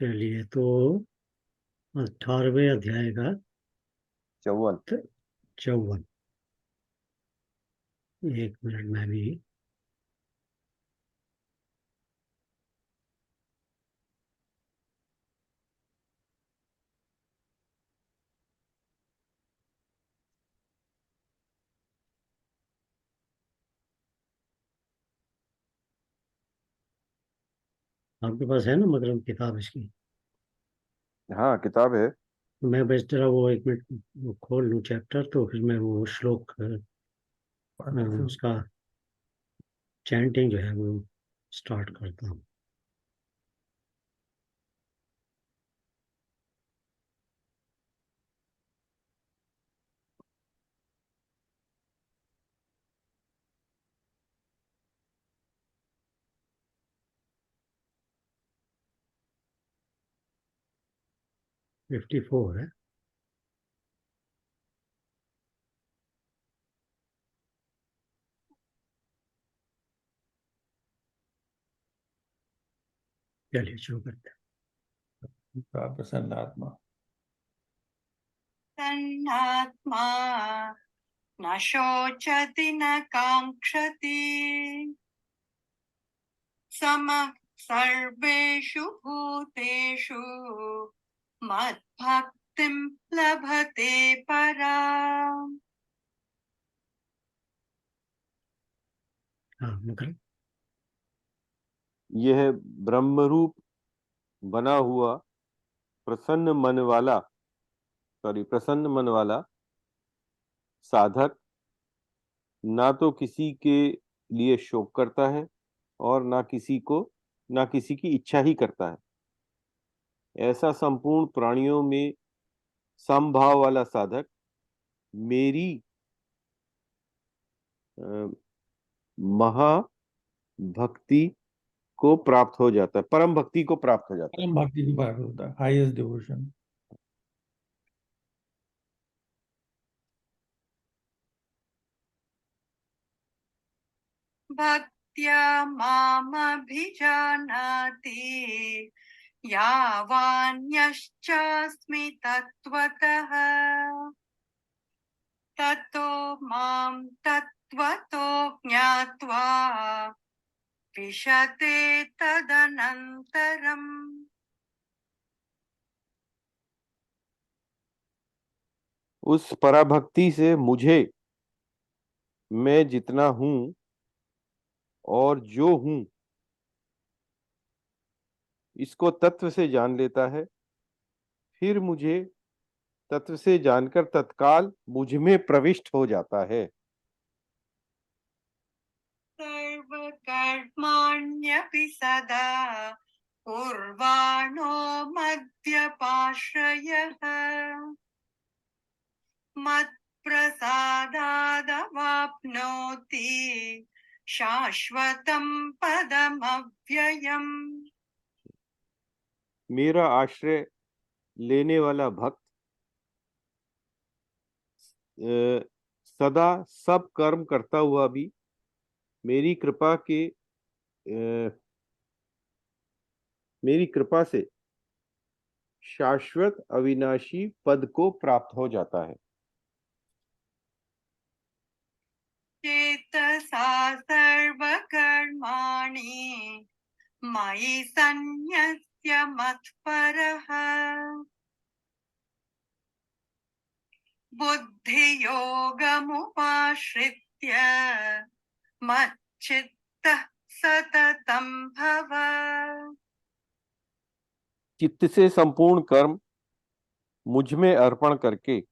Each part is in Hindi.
चलिए तो 18वें अध्याय का 54। 54। एक मिनट में भी। आपके पास है ना मतलब किताब इसकी? हाँ, किताब है। मैं बस जरा वो एक मिनट वो खोल लूँ चैप्टर, तो फिर मैं वो श्लोक उसका चैंटिंग जो है वो स्टार्ट करता हूँ। फिफ्टी फोर है। चलिए शुरू करते प्रसन्नात्मा तन्नात्मा न शोचति न काङ्क्षति समः सर्वेषु भूतेषु मद्भक्तिं लभते पराम्। हैं। हाँ मतलब यह ब्रह्मरूप बना हुआ प्रसन्न मन वाला साधक ना तो किसी के लिए शोक करता है और ना किसी की इच्छा ही करता है। ऐसा संपूर्ण प्राणियों में समभाव वाला साधक मेरी महाभक्ति को प्राप्त हो जाता है, परम भक्ति को प्राप्त हो जाता है। परम भक्ति को प्राप्त होता है, हाईएस्ट डिवोशन। भक्त्या मामभिजानाति यावान्यश्चास्मि तत्त्वतः ततो मां तत्त्वतो ज्ञात्वा विशते तदनन्तरम्। उस पराभक्ति से मुझे, मैं जितना हूं और जो हूं, इसको तत्व से जान लेता है। फिर मुझे तत्व से जानकर तत्काल मुझ में प्रविष्ट हो जाता है। सर्वकर्माण्यपि सदा कुर्वाणो मद्व्यपाश्रयः मत्प्रसादादवाप्नोति शाश्वतं पदमव्ययम्। मेरा आश्रय लेने वाला भक्त सदा सब कर्म करता हुआ भी मेरी कृपा से शाश्वत अविनाशी पद को प्राप्त हो जाता है। चेतसा सर्वकर्माणि मयि सन्न्यस्य मत्परः बुद्धियोगमुपाश्रित्य मच्चित्तः सततं भव। चित्त से संपूर्ण कर्म मुझ में अर्पण करके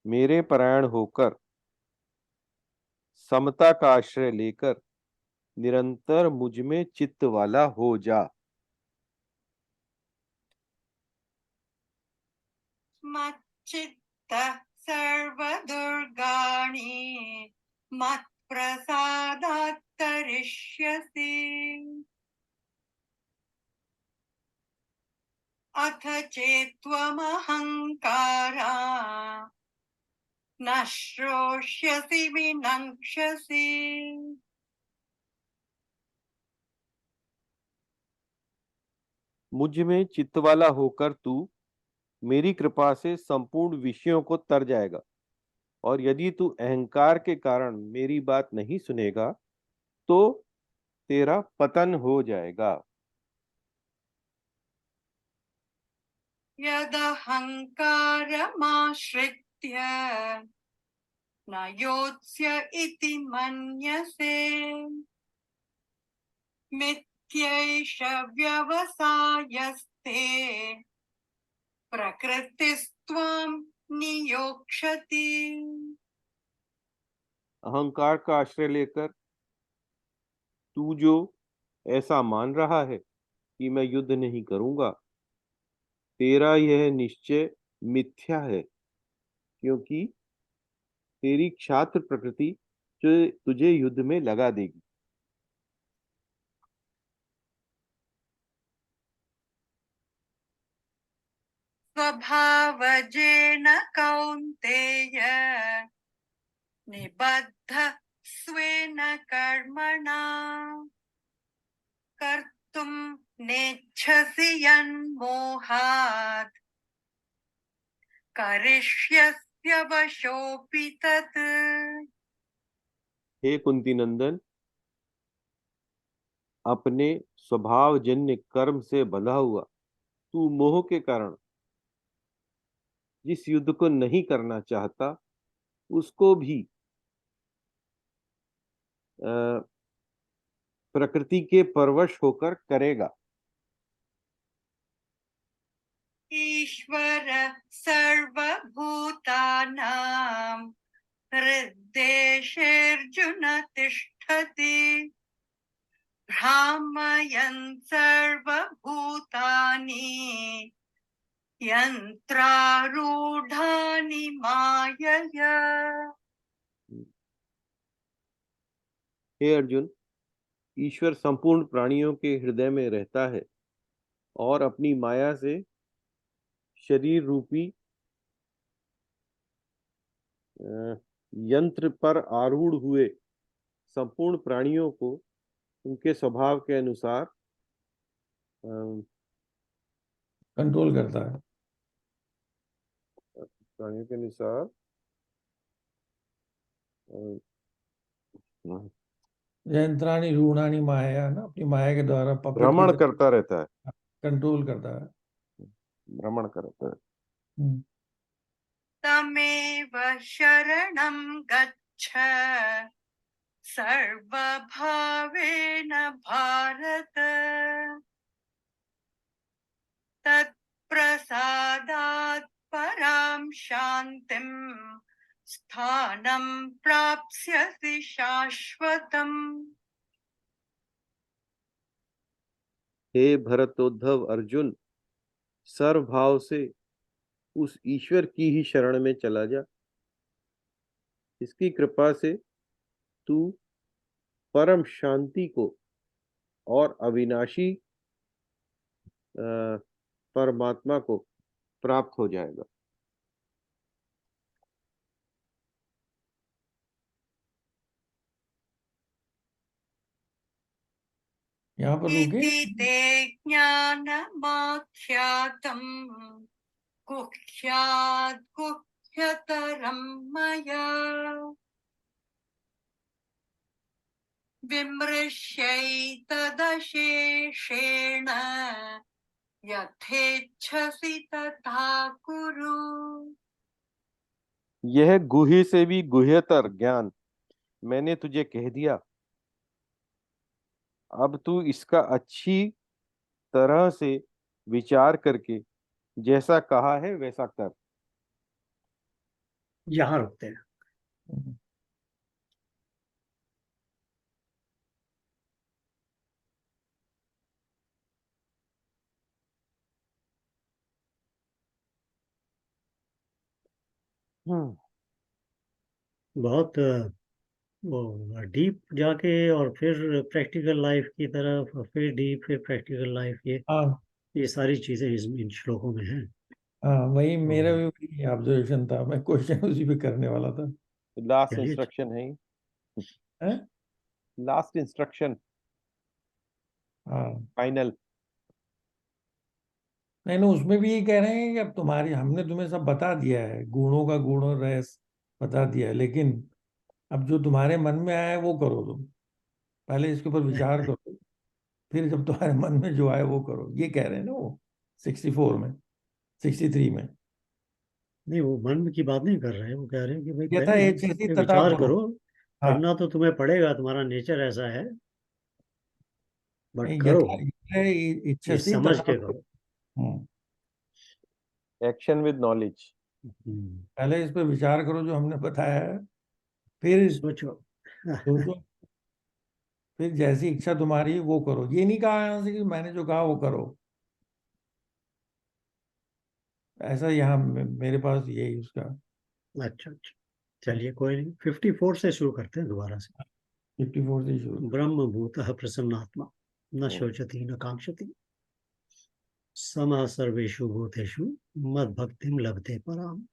मेरे परायण होकर समता का आश्रय लेकर निरंतर मुझ में चित्त वाला हो जा। मच्चित्तः सर्वदुर्गाणि मत्प्रसादात् तरिष्यसि अथ चेत्त्वमहङ्कारा न श्रोष्यसि विनङ्क्ष्यसि। मुझ में चित्त वाला होकर तू मेरी कृपा से संपूर्ण विषयों को तर जाएगा, और यदि तू अहंकार के कारण मेरी बात नहीं सुनेगा तो तेरा पतन हो जाएगा। यदहङ्कारमाश्रित्य न योत्स्य इति मन्यसे मिथ्यैष व्यवसायस्ते प्रकृतिस्त्वां नियोक्ष्यति। अहंकार का आश्रय लेकर तू जो ऐसा मान रहा है कि मैं युद्ध नहीं करूंगा, तेरा यह निश्चय मिथ्या है, क्योंकि तेरी क्षात्र प्रकृति तुझे युद्ध में लगा देगी। स्वभावजेन कौन्तेय निबद्ध स्वेन कर्मणा कर्तुं नेच्छसि यन्मोहात् करिष्यस्य वशोऽपि तत्। हे कुंती नंदन, अपने स्वभावजन्य कर्म से बंधा हुआ तू मोह के कारण जिस युद्ध को नहीं करना चाहता, उसको भी प्रकृति के परवश होकर करेगा। ईश्वर सर्वभूतानां हृद्देशेऽर्जुन तिष्ठति भ्रामयन् सर्वभूतानि यन्त्रारूढानि मायया। हे अर्जुन, ईश्वर संपूर्ण प्राणियों के हृदय में रहता है और अपनी माया से शरीर रूपी यंत्र पर आरूढ़ हुए संपूर्ण प्राणियों को उनके स्वभाव के अनुसार कंट्रोल करता है। प्राणियों के अनुसार यंत्राणी रूढ़ानी माया ना, अपनी माया के द्वारा पपेट भ्रमण करता रहता है, कंट्रोल करता है। भ्रमण करता है। तमेव शरणं गच्छ सर्वभावेन भारत तत्प्रसादात् परां शान्तिं स्थानं प्राप्स्यसि शाश्वतम्। हे भरतोद्धव अर्जुन, सर्वभाव से उस ईश्वर की ही शरण में चला जा। इसकी कृपा से तू परम शांति को और अविनाशी परमात्मा को प्राप्त हो जाएगा। यहाँ पर रुके। इति ते ज्ञानमाख्यातं गुह्यात् गुह्यतरं मया विमृश्यैतदशेषेण यथेच्छसि तथा कुरु। यह गुह्य से भी गुह्यतर ज्ञान मैंने तुझे कह दिया। अब तू इसका अच्छी तरह से विचार करके जैसा कहा है वैसा कर। यहाँ रुकते हैं। बहुत वो डीप जाके और फिर प्रैक्टिकल लाइफ की तरफ और फिर डीप फिर प्रैक्टिकल लाइफ, हाँ ये सारी चीजें इन श्लोकों में हैं। हाँ, वही मेरा भी वही ऑब्जर्वेशन था। मैं क्वेश्चन उसी पे करने वाला था। लास्ट चलिए। इंस्ट्रक्शन है, हैं? लास्ट इंस्ट्रक्शन हाँ फाइनल। नहीं नहीं, उसमें भी ये कह रहे हैं कि अब तुम्हारी, हमने तुम्हें सब बता दिया है, गुणों का गुण और रस बता दिया है, लेकिन अब जो तुम्हारे मन में आया है वो करो तुम। पहले इसके ऊपर विचार करो, फिर जब तुम्हारे मन में जो आए वो करो, ये कह रहे हैं ना वो 64 में, 63 में। नहीं, वो मन की बात नहीं कर रहे हैं, वो कह रहे हैं कि भाई यथा पहले इच्छसि पे तथा विचार कुरु। करो। हाँ, करना तो तुम्हें पड़ेगा, तुम्हारा नेचर ऐसा है, बट नहीं, करो, यथा ये इच्छसि समझ तथा के कुरु। करो। Action with knowledge. पहले इस पर विचार करो जो हमने बताया है, फिर सोचो। सोचो, फिर जैसी इच्छा तुम्हारी वो करो। ये नहीं कहा यहाँ से कि मैंने जो कहा वो करो, ऐसा यहाँ मेरे पास यही उसका अच्छा अच्छा, चलिए कोई नहीं, 54 से शुरू करते हैं दोबारा से। 54 से शुरू। ब्रह्म भूतः प्रसन्नात्मा, न शोचति न कांक्षति, समः सर्वेषु भूतेषु मद्भक्तिं लभते पराम।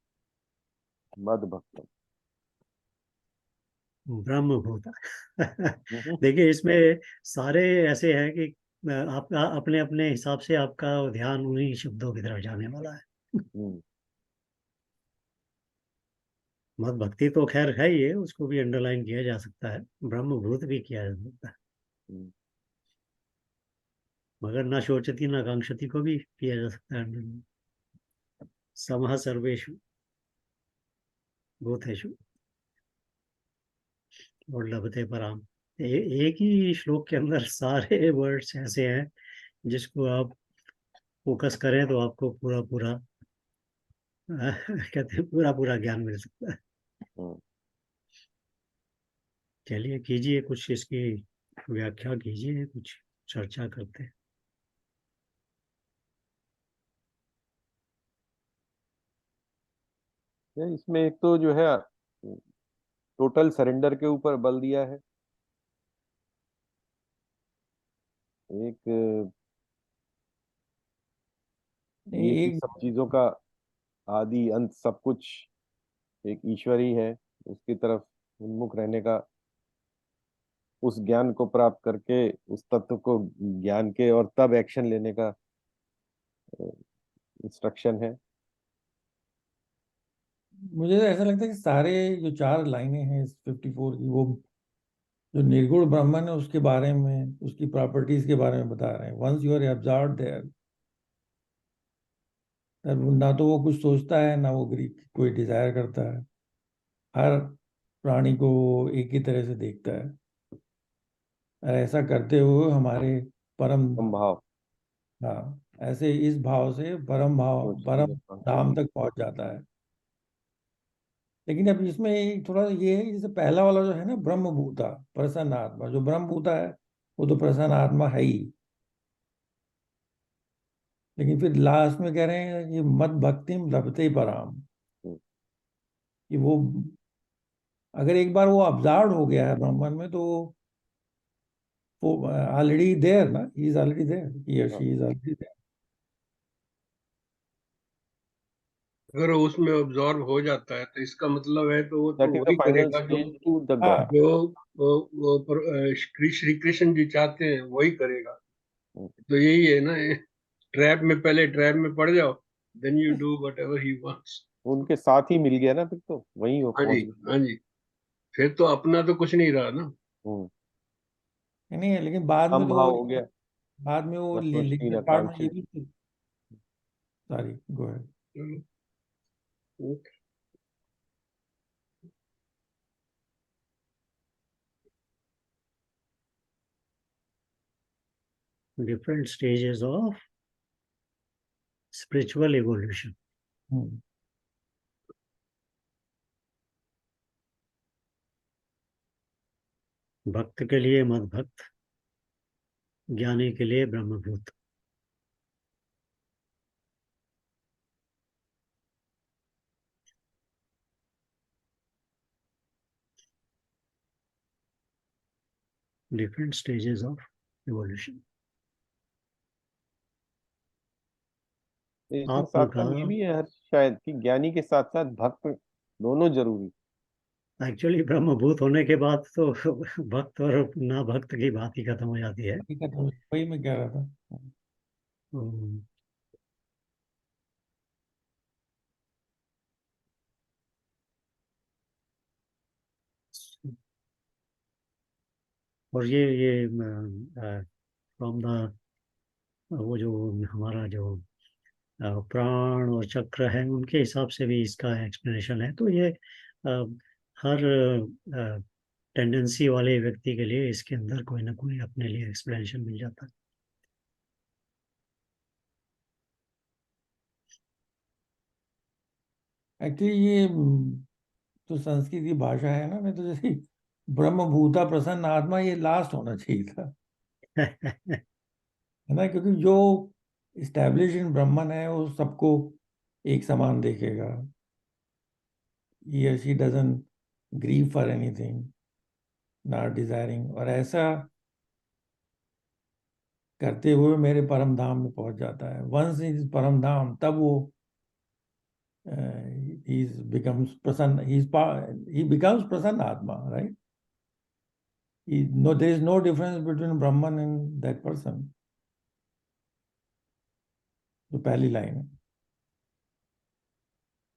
मद भक्त। ब्रह्म भूत। देखिए, इसमें सारे ऐसे हैं कि आपका अपने अपने हिसाब से आपका ध्यान उन्हीं शब्दों की तरफ जाने वाला है। मत भक्ति तो खैर है ही है, उसको भी अंडरलाइन किया जा सकता है, ब्रह्म भूत भी किया जा सकता है, मगर न शोचती न कांक्षति को भी किया जा सकता है अंडरलाइन। समः सर्वेषु भूतेषु और लभते पराम। एक ही श्लोक के अंदर सारे वर्ड्स ऐसे हैं जिसको आप फोकस करें तो आपको पूरा पूरा कहते हैं पूरा पूरा ज्ञान मिल सकता है। चलिए कीजिए कुछ इसकी व्याख्या कीजिए, कुछ चर्चा करते हैं। इसमें एक तो जो है टोटल सरेंडर के ऊपर बल दिया है, एक ये कि एक सब चीजों का आदि अंत सब कुछ एक ईश्वर ही है, उसकी तरफ उन्मुख रहने का, उस ज्ञान को प्राप्त करके उस तत्व को ज्ञान के और तब एक्शन लेने का इंस्ट्रक्शन है। मुझे तो ऐसा लगता है कि सारे जो 4 लाइनें हैं इस 54 की, वो जो निर्गुण ब्रह्मन है उसके बारे में, उसकी प्रॉपर्टीज के बारे में बता रहे हैं। Once you are absorbed there, ना तो वो कुछ सोचता है, ना वो कोई डिजायर करता है, हर प्राणी को वो एक ही तरह से देखता है। और ऐसा करते हुए हमारे परम, संभाव हाँ, ऐसे इस भाव से परम भाव, परम धाम तक पहुंच जाता है। लेकिन अब इसमें एक थोड़ा ये है कि जैसे पहला वाला जो है ना, ब्रह्म भूता प्रसन्न आत्मा, जो ब्रह्म भूता है वो तो प्रसन्न आत्मा है ही, लेकिन फिर लास्ट में कह रहे हैं कि मद भक्तिम लभते पराम, कि वो अगर एक बार वो अब्जॉर्व हो गया है ब्रह्मन में, तो वो ऑलरेडी देयर ना, ही इज ऑलरेडी देयर, ही और शी इज ऑलरेडी देयर। अगर वो उसमें ऑब्जॉर्व हो जाता है तो इसका मतलब है तो वो तो दैट इज द वही फाइनल करेगा जो स्टेज टू द हाँ, गॉड। जो श्री कृष्ण जी चाहते हैं वही करेगा। तो यही है ना, ट्रैप में पहले ट्रैप में पड़ जाओ, then you do whatever he wants. उनके साथ ही मिल गया ना, फिर तो वही हो हाँ जी, पहुंच गया। हाँ जी, फिर तो अपना तो कुछ नहीं रहा ना। नहीं है, लेकिन बाद में तो संभाव हो गया, बाद में वो न सोचती लेटर न पार्ट में ये कांक्षित। भी, सॉरी गो अहेड। चलो, Different stages of spiritual evolution. भक्त के लिए मद भक्त, ज्ञानी के लिए ब्रह्मभूत। Different stages of evolution. इसमें आत्म साथ का साथ ये भी है हर शायद कि ज्ञानी के साथ साथ भक्त दोनों जरूरी। एक्चुअली ब्रह्मभूत होने के बाद तो भक्त और ना भक्त की बात ही खत्म हो जाती है। वही मैं कह रहा था। हम्म, और ये फ्रॉम द वो जो हमारा जो प्राण और चक्र है उनके हिसाब से भी इसका एक्सप्लेनेशन है। तो ये हर टेंडेंसी वाले व्यक्ति के लिए इसके अंदर कोई ना कोई अपने लिए एक्सप्लेनेशन मिल जाता है। एक्चुअली ये तो संस्कृत की भाषा है ना, नहीं तो जैसे ब्रह्म भूता प्रसन्न आत्मा ये लास्ट होना चाहिए था, है ना, क्योंकि जो इस्टेब्लिश इन ब्रह्मन है वो सबको एक समान देखेगा। he or she doesn't grieve for anything, not desiring, और ऐसा करते हुए मेरे परम धाम में पहुंच जाता है। वंस इज परम धाम, तब वो he becomes prasanna, he becomes prasanna atma, right? There is no difference between Brahman and that person. जो पहली लाइन है,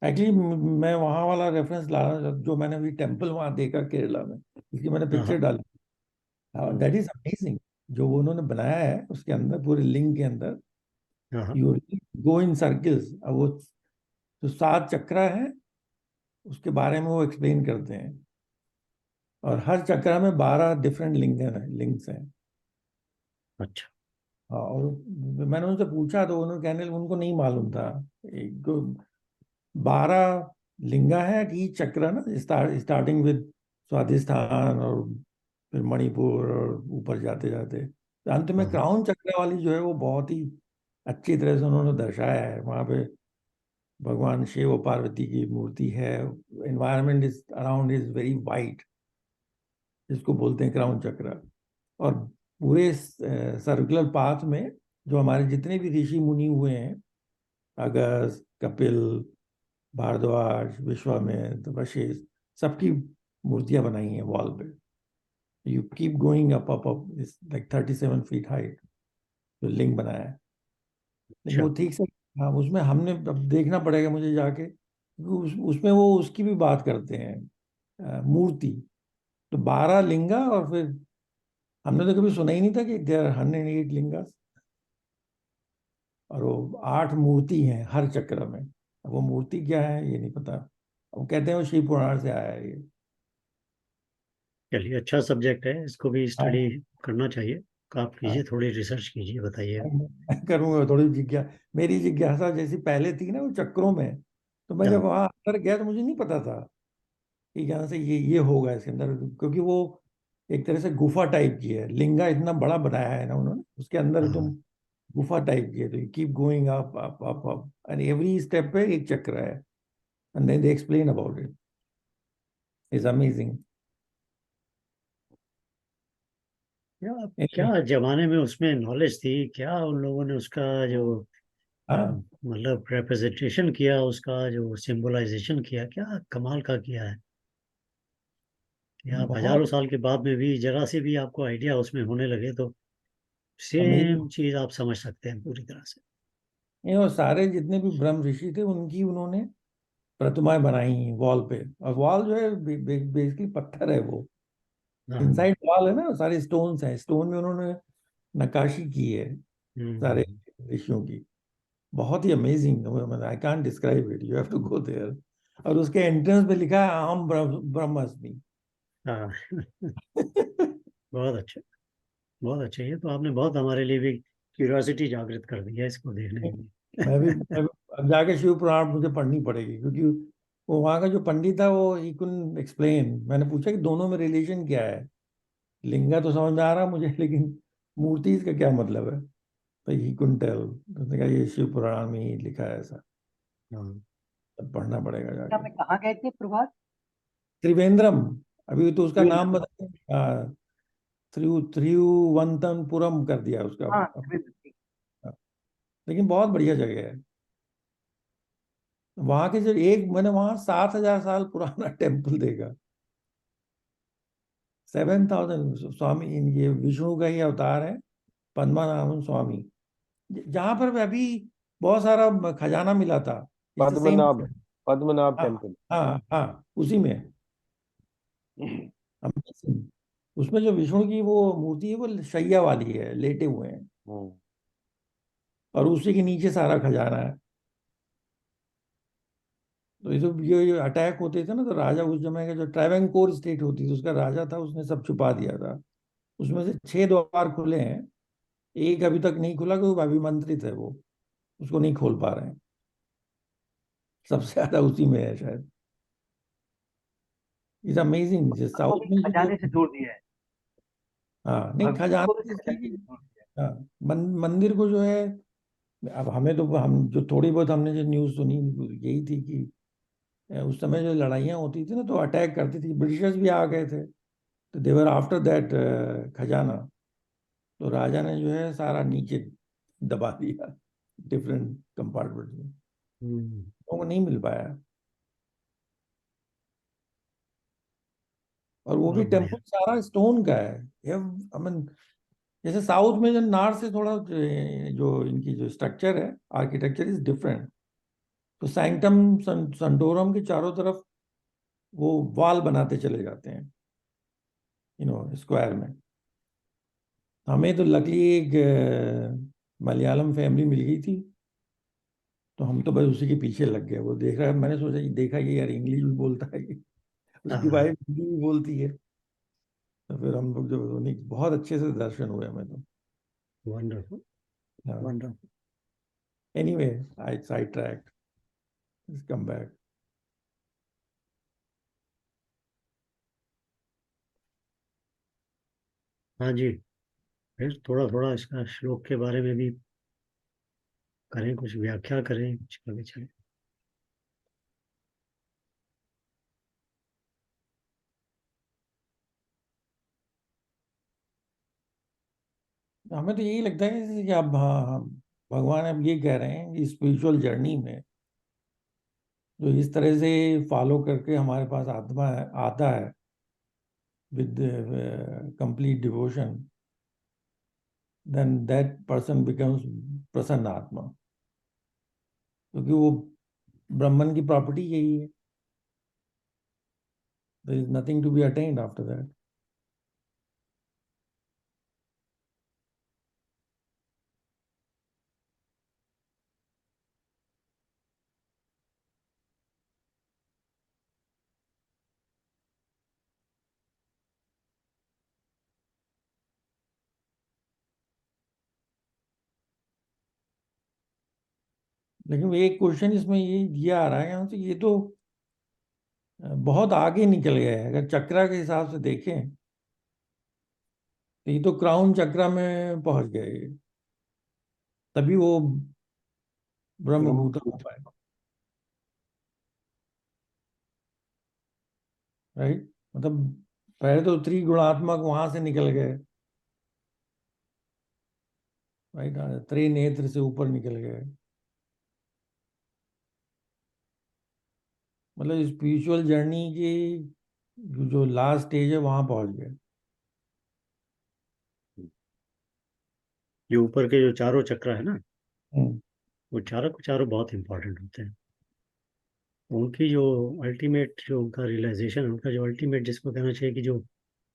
एक्चुअली मैं वहां वाला रेफरेंस ला रहा हूं जो मैंने अभी टेम्पल वहां देखा केरला में, इसकी मैंने पिक्चर डाली। दैट इज अमेजिंग जो वो उन्होंने बनाया है उसके अंदर, पूरे लिंग के अंदर यू गो इन सर्कल्स। अब वो जो 7 चक्र है उसके बारे में वो एक्सप्लेन करते हैं, और हर चक्र में 12 डिफरेंट लिंग्स हैं। अच्छा। हाँ, और मैंने उनसे पूछा तो उन्होंने कहने लगे उनको नहीं मालूम था। 12 लिंगा है कि चक्र ना, स्टार्टिंग विद स्वादिष्ठान और फिर मणिपुर और ऊपर जाते जाते तो अंत में क्राउन चक्र वाली जो है वो बहुत ही अच्छी तरह से उन्होंने दर्शाया है। वहां पे भगवान शिव और पार्वती की मूर्ति है, environment is around is very white, जिसको बोलते हैं क्राउन चक्र। और पूरे सर्कुलर पाथ में जो हमारे जितने भी ऋषि मुनि हुए हैं, अगस्त, कपिल, भारद्वाज, विश्वामित्र, वशिष्ठ, सबकी मूर्तियां बनाई हैं वॉल पे। You keep going up up up, it's like 37 feet height जो लिंग बनाया है। लेकिन वो ठीक से, हाँ, उसमें हमने अब देखना पड़ेगा मुझे जाके, उसमें वो उसकी भी बात करते हैं मूर्ति। तो 12 लिंगा, और फिर हमने तो कभी सुना ही नहीं था कि देयर 108 लिंगास, और वो 8 मूर्ति हैं हर चक्र में। अब वो मूर्ति क्या है ये नहीं पता, वो कहते हैं वो शिव पुराण से आया है ये। चलिए, अच्छा सब्जेक्ट है, इसको भी स्टडी हाँ, करना चाहिए। आप कीजिए, थोड़ी रिसर्च कीजिए, बताइए। मैं करूंगा थोड़ी मेरी जिज्ञासा जैसी पहले थी ना वो चक्रों में, तो मैं जब वहां अंदर गया तो मुझे नहीं पता था कि यहाँ से ये होगा इसके अंदर, क्योंकि वो एक तरह से गुफा टाइप की है। लिंगा इतना बड़ा बनाया है ना उन्होंने, उसके अंदर तुम गुफा टाइप की है, तो you keep going up up up up, and every step पे एक चक्र है, and then they explain about it. Is amazing. क्या जमाने में उसमें नॉलेज थी, क्या उन लोगों ने उसका जो मतलब रिप्रेजेंटेशन किया, उसका जो सिंबलाइजेशन किया, क्या कमाल का किया है कि आप हजारों बहुत साल के बाद में भी जरा सी भी आपको आइडिया उसमें होने लगे तो अमेजिंग। सेम चीज आप समझ सकते हैं पूरी तरह से। ये और सारे जितने भी ब्रह्म ऋषि थे उनकी उन्होंने प्रतिमाएं बनाई वॉल पे, और वॉल जो है बेसिकली पत्थर है वो, हाँ। इनसाइड वॉल है ना, सारे स्टोन्स हैं, स्टोन में उन्होंने नक्काशी की है सारे हम्म। ऋषियों की। बहुत ही amazing, I can't describe it, you have to go there. और उसके एंट्रेंस पे लिखा है अहम ब्रह्मास्मि। हाँ। बहुत अच्छा, बहुत अच्छा। ये तो आपने बहुत हमारे लिए भी क्यूरियोसिटी जागृत कर दी है इसको देखने के लिए। अब जाके शिव पुराण मुझे पढ़नी पड़ेगी, क्योंकि वो वहाँ का जो पंडित था वो ही कुडंट एक्सप्लेन। मैंने पूछा कि दोनों में रिलेशन क्या है, लिंगा तो समझ में आ रहा मुझे, लेकिन मूर्ति का क्या मतलब है, तो ही कुडंट टेल। उसने कहा ये शिव पुराण में ही लिखा है ऐसा, हाँ। तब पढ़ना पड़ेगा क्या जाके। मैं कहाँ गए थे प्रभात? त्रिवेंद्रम, अभी तो उसका नाम त्रिवेंद्रम। बता, त्रिवंतनपुरम कर दिया उसका हाँ, अब। त्रिवेंद्रम। लेकिन बहुत बढ़िया जगह है। वहां के जो एक, मैंने वहां 7,000 साल पुराना टेम्पल देखा। 7,000 स्वामी, ये विष्णु का ही अवतार है, पद्मनाभन स्वामी, जहां पर अभी बहुत सारा खजाना मिला था। It's the same. Padmanabha, Padmanabha हाँ टेम्पल। हाँ हाँ, उसी में। अमेजिंग। उसमें जो विष्णु की वो मूर्ति है वो शैया वाली है, लेटे हुए हैं, और उसी के नीचे सारा खजाना है। तो ये जो ये अटैक होते थे ना, तो राजा उस समय का जो ट्रावेंकोर स्टेट होती थी उसका राजा था, उसने सब छुपा दिया था। उसमें से 6 द्वार खुले हैं, एक अभी तक नहीं खुला क्योंकि अभिमंत्रित है वो, उसको नहीं खोल पा रहे हैं। सबसे ज्यादा उसी में है शायद। इज अमेजिंग वो साउथ भी में खजाने से जोड़ दिया है, हाँ नहीं भगवान को भी खजाना खजाने इसलिए से कि जोड़ दिया हाँ, मंदिर को जो है, अब हमें तो हम जो थोड़ी बहुत हमने जो न्यूज़ सुनी यही थी कि उस समय जो लड़ाइयाँ होती थी ना तो अटैक करती थी, ब्रिटिशर्स भी आ गए थे, तो देवर आफ्टर दैट खजाना। तो राजा ने जो है सारा नीचे दबा दिया डिफरेंट कंपार्टमेंट में, है। वो नहीं मिल पाया। और वो भी बहुत टेम्पल बढ़िया। सारा स्टोन का है। आई मीन जैसे साउथ में जो नॉर्थ से थोड़ा जो इनकी जो स्ट्रक्चर है, आर्किटेक्चर इज डिफरेंट। तो सैंक्टम संटोरम के चारों तरफ वो वॉल बनाते चले जाते हैं, स्क्वायर में। हमें तो लकीली एक मलयालम फैमिली मिल गई थी, तो हम तो बस उसी के पीछे लग गए। वो देख रहा है, मैंने सोचा कि देखा कि यार इंग्लिश भी बोलता है ये, उसकी हाँ, वाइफ हिंदी भी बोलती है। तो फिर हम लोग जो उन्हीं बहुत अच्छे से दर्शन हुए हमें तो। वंडरफुल, हाँ, wonderful. Anyway I side track, come back. हाँ जी, फिर थोड़ा थोड़ा इसका श्लोक के बारे में भी करें, कुछ व्याख्या करें, कुछ कभी चले। हमें तो यही लगता है कि अब हाँ, भगवान अब ये कह रहे हैं कि स्पिरिचुअल जर्नी में जो इस तरह से फॉलो करके हमारे पास आत्मा आता है with complete devotion, then that person becomes प्रसन्न आत्मा, क्योंकि वो ब्राह्मण की प्रॉपर्टी यही है। There is nothing to be attained after that. लेकिन एक क्वेश्चन इसमें ये आ रहा है यहाँ से, ये तो बहुत आगे निकल गया है। अगर चक्रा के हिसाब से देखें तो ये तो क्राउन चक्रा में पहुंच गए, तभी वो ब्रह्मभूत हो पाए, राइट। मतलब पहले तो त्रिगुणात्मक वहां से निकल गए, राइट, त्रिनेत्र से ऊपर निकल गए। मतलब स्पिरिचुअल जर्नी की जो लास्ट स्टेज है वहां पहुंच गए। ये ऊपर के जो चारों चक्र है ना, हम्म, वो चारों के चारों बहुत इंपॉर्टेंट होते हैं। उनकी जो अल्टीमेट, जो उनका रियलाइजेशन है, उनका जो अल्टीमेट, जिसको कहना चाहिए कि जो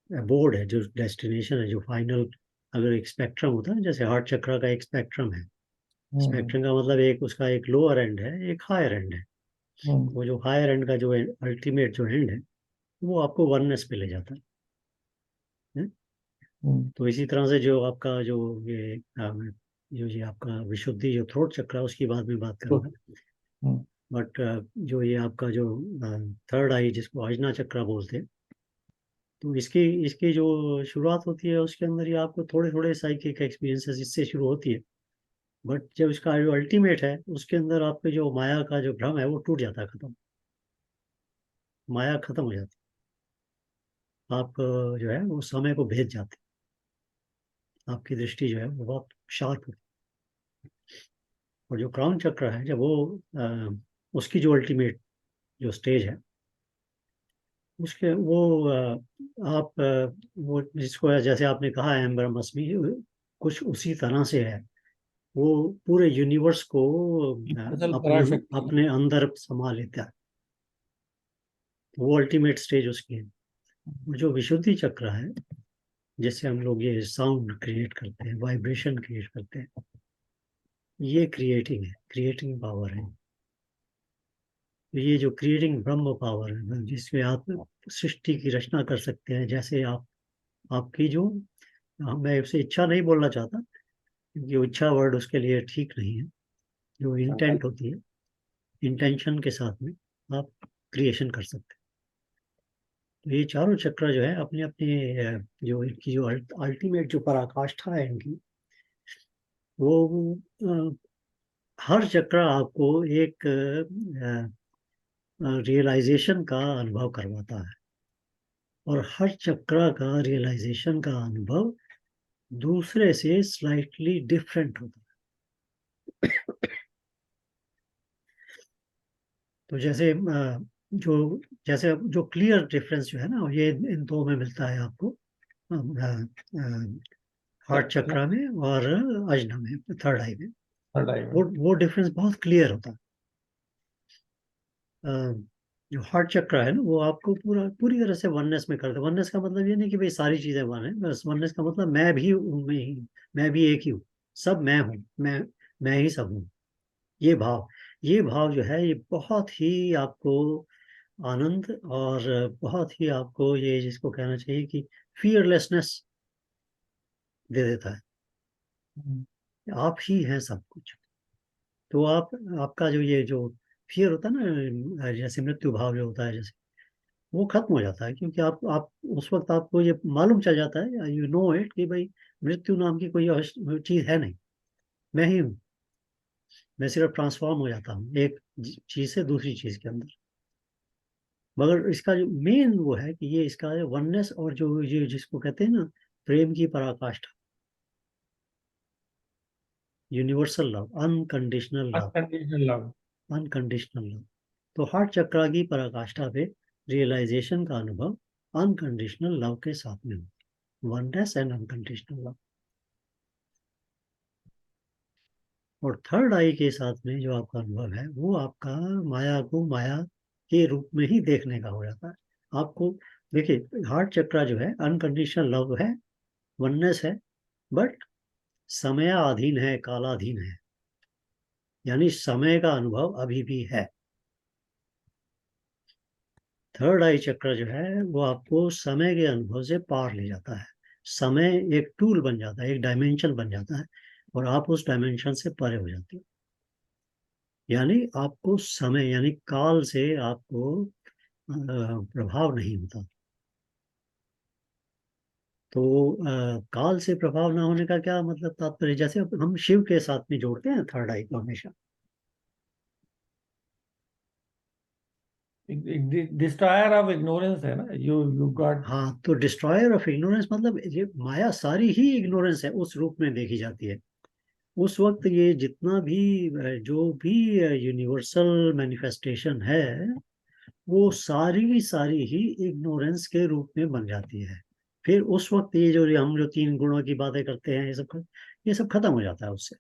बोर्ड है, जो डेस्टिनेशन है, जो फाइनल, अगर एक स्पेक्ट्रम होता है ना, जैसे हार्ट चक्र का एक स्पेक्ट्रम है। हम्म, स्पेक्ट्रम का मतलब एक उसका एक लोअर एंड है, एक हायर एंड है। हम्म, वो जो हायर एंड का जो अल्टीमेट जो एंड है, वो आपको वननेस पे ले जाता है। हम्म, तो इसी तरह से जो आपका जो ये जो ये आपका विशुद्धि, जो थ्रोट चक्र है, उसकी बाद में बात करूंगा। हम्म, बट जो ये आपका जो थर्ड आई, जिसको आजना चक्र बोलते हैं, तो इसकी इसकी जो शुरुआत होती है, उसके अंदर ये आपको थोड़े थोड़े साइकिक एक्सपीरियंसेस इससे शुरू होती है। बट जब इसका जो अल्टीमेट है, उसके अंदर आपके जो माया का जो भ्रम है, वो टूट जाता है, खत्म, माया खत्म हो जाती है। आप जो है वो समय को भेज जाते हैं, आपकी दृष्टि जो है वो बहुत शार्प होती है। और जो क्राउन चक्र है, जब वो उसकी जो अल्टीमेट जो स्टेज है, उसके वो आप वो जिसको जैसे आपने कहा है ब्रह्मस्मि, कुछ उसी तरह से है। वो पूरे यूनिवर्स को असल अपने पराशक्ति। अपने अंदर समा लेता है। वो अल्टीमेट स्टेज उसकी है। और जो विशुद्धि चक्र है, जिससे हम लोग ये साउंड क्रिएट करते हैं, वाइब्रेशन क्रिएट करते हैं, ये क्रिएटिंग है, क्रिएटिंग पावर है। तो ये जो क्रिएटिंग ब्रह्म पावर है, जिसमें आप सृष्टि की रचना कर सकते हैं। जैसे आपकी जो, मैं उसे इच्छा नहीं बोलना चाहता, क्योंकि वो इच्छा वर्ड उसके लिए ठीक नहीं है। जो इंटेंट होती है, इंटेंशन के साथ में आप क्रिएशन कर सकते हैं। तो ये चारों चक्र जो है अपने अपने जो इनकी जो अल्टीमेट जो पराकाष्ठा है इनकी, वो हर चक्र आपको एक रियलाइजेशन का अनुभव करवाता है, और हर चक्र का रियलाइजेशन का अनुभव दूसरे से स्लाइटली डिफरेंट होता है। तो जैसे जो क्लियर डिफरेंस जो है ना, ये इन दो में मिलता है आपको, हार्ट चक्र में और अजना में, थर्ड आई में। थर्ड आई में वो डिफरेंस बहुत क्लियर होता है। जो हार्ट चक्र है ना, वो आपको पूरी तरह से वननेस में करता है। वननेस का मतलब ये नहीं कि भाई सारी चीजें वन है, बस वननेस का मतलब मैं भी उनमें ही, मैं भी एक ही हूँ, सब मैं हूँ, मैं ही सब हूँ। ये भाव जो है, ये बहुत ही आपको आनंद, और बहुत ही आपको ये जिसको कहना चाहिए कि फियरलेसनेस दे देता है। आप ही हैं सब कुछ। तो आपका जो ये जो फियर होता है ना, जैसे मृत्यु भाव जो होता है, जैसे वो खत्म हो जाता है, क्योंकि आप उस वक्त आपको ये मालूम चल जाता है, यू नो इट, कि भाई मृत्यु नाम की कोई चीज है नहीं, मैं ही हूँ। मैं सिर्फ ट्रांसफॉर्म हो जाता हूँ एक चीज से दूसरी चीज के अंदर। मगर इसका जो मेन वो है कि ये इसका वननेस, और जो ये जिसको कहते हैं ना प्रेम की पराकाष्ठा, universal love, unconditional love, unconditional love. Unconditional love. तो हार्ट चक्र की पराकाष्ठा पे रियलाइजेशन का अनुभव अनकंडीशनल लव के साथ में हो, वननेस एंड अनकंडीशनल लव। और थर्ड आई के साथ में जो आपका अनुभव है, वो आपका माया को माया के रूप में ही देखने का हो जाता है। आपको देखिए, हार्ट चक्र जो है अनकंडीशनल लव है, वननेस है, बट समयाधीन है, कालाधीन है, यानी समय का अनुभव अभी भी है। थर्ड आई चक्र जो है, वो आपको समय के अनुभव से पार ले जाता है। समय एक टूल बन जाता है, एक डायमेंशन बन जाता है, और आप उस डायमेंशन से परे हो जाते हो। यानी आपको समय यानी काल से आपको प्रभाव नहीं होता। तो काल से प्रभाव ना होने का क्या मतलब, तात्पर्य जैसे हम शिव के साथ में जोड़ते हैं थर्ड आई को हमेशा। डिस्ट्रॉयर ऑफ इग्नोरेंस है ना, यू गॉट। हाँ, तो डिस्ट्रॉयर ऑफ इग्नोरेंस मतलब ये माया सारी ही इग्नोरेंस है, उस रूप में देखी जाती है। उस वक्त ये जितना भी जो भी यूनिवर्सल मैनिफेस्टेशन है, वो सारी की सारी ही इग्नोरेंस के रूप में बन जाती है। फिर उस वक्त ये जो हम जो तीन गुणों की बातें करते हैं, ये सब खत्म हो जाता है उससे।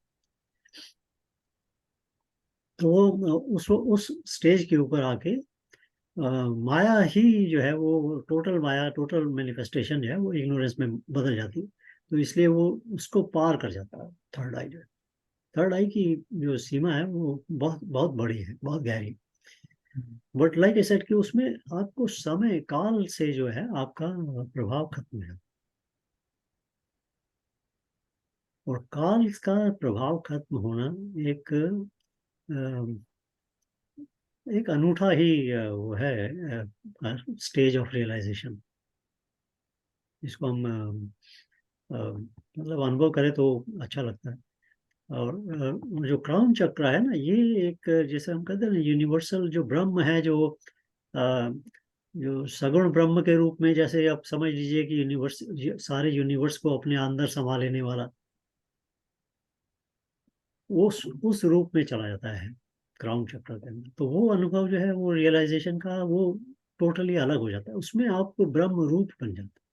तो वो उस स्टेज के ऊपर आके माया ही जो है, वो टोटल माया, टोटल मैनिफेस्टेशन जो है, वो इग्नोरेंस में बदल जाती है। तो इसलिए वो उसको पार कर जाता है थर्ड आई जो है। थर्ड आई की जो सीमा है, वो बहुत बहुत बड़ी है, बहुत गहरी। बट लाइक आई सेड कि उसमें आपको समय काल से जो है आपका प्रभाव खत्म है, और काल का प्रभाव खत्म होना एक एक अनूठा ही वो है स्टेज ऑफ रियलाइजेशन। इसको हम मतलब अनुभव करें तो अच्छा लगता है। और जो क्राउन चक्र है ना, ये एक जैसे हम कहते हैं ना, यूनिवर्सल जो ब्रह्म है, अ, जो सगुण ब्रह्म के रूप में, जैसे आप समझ लीजिए कि सारे यूनिवर्स को अपने अंदर समा लेने वाला, उस रूप में चला जाता है क्राउन चक्र के अंदर। तो वो अनुभव जो है, वो रियलाइजेशन का, वो टोटली अलग हो जाता है, उसमें आपको ब्रह्म रूप बन जाता है।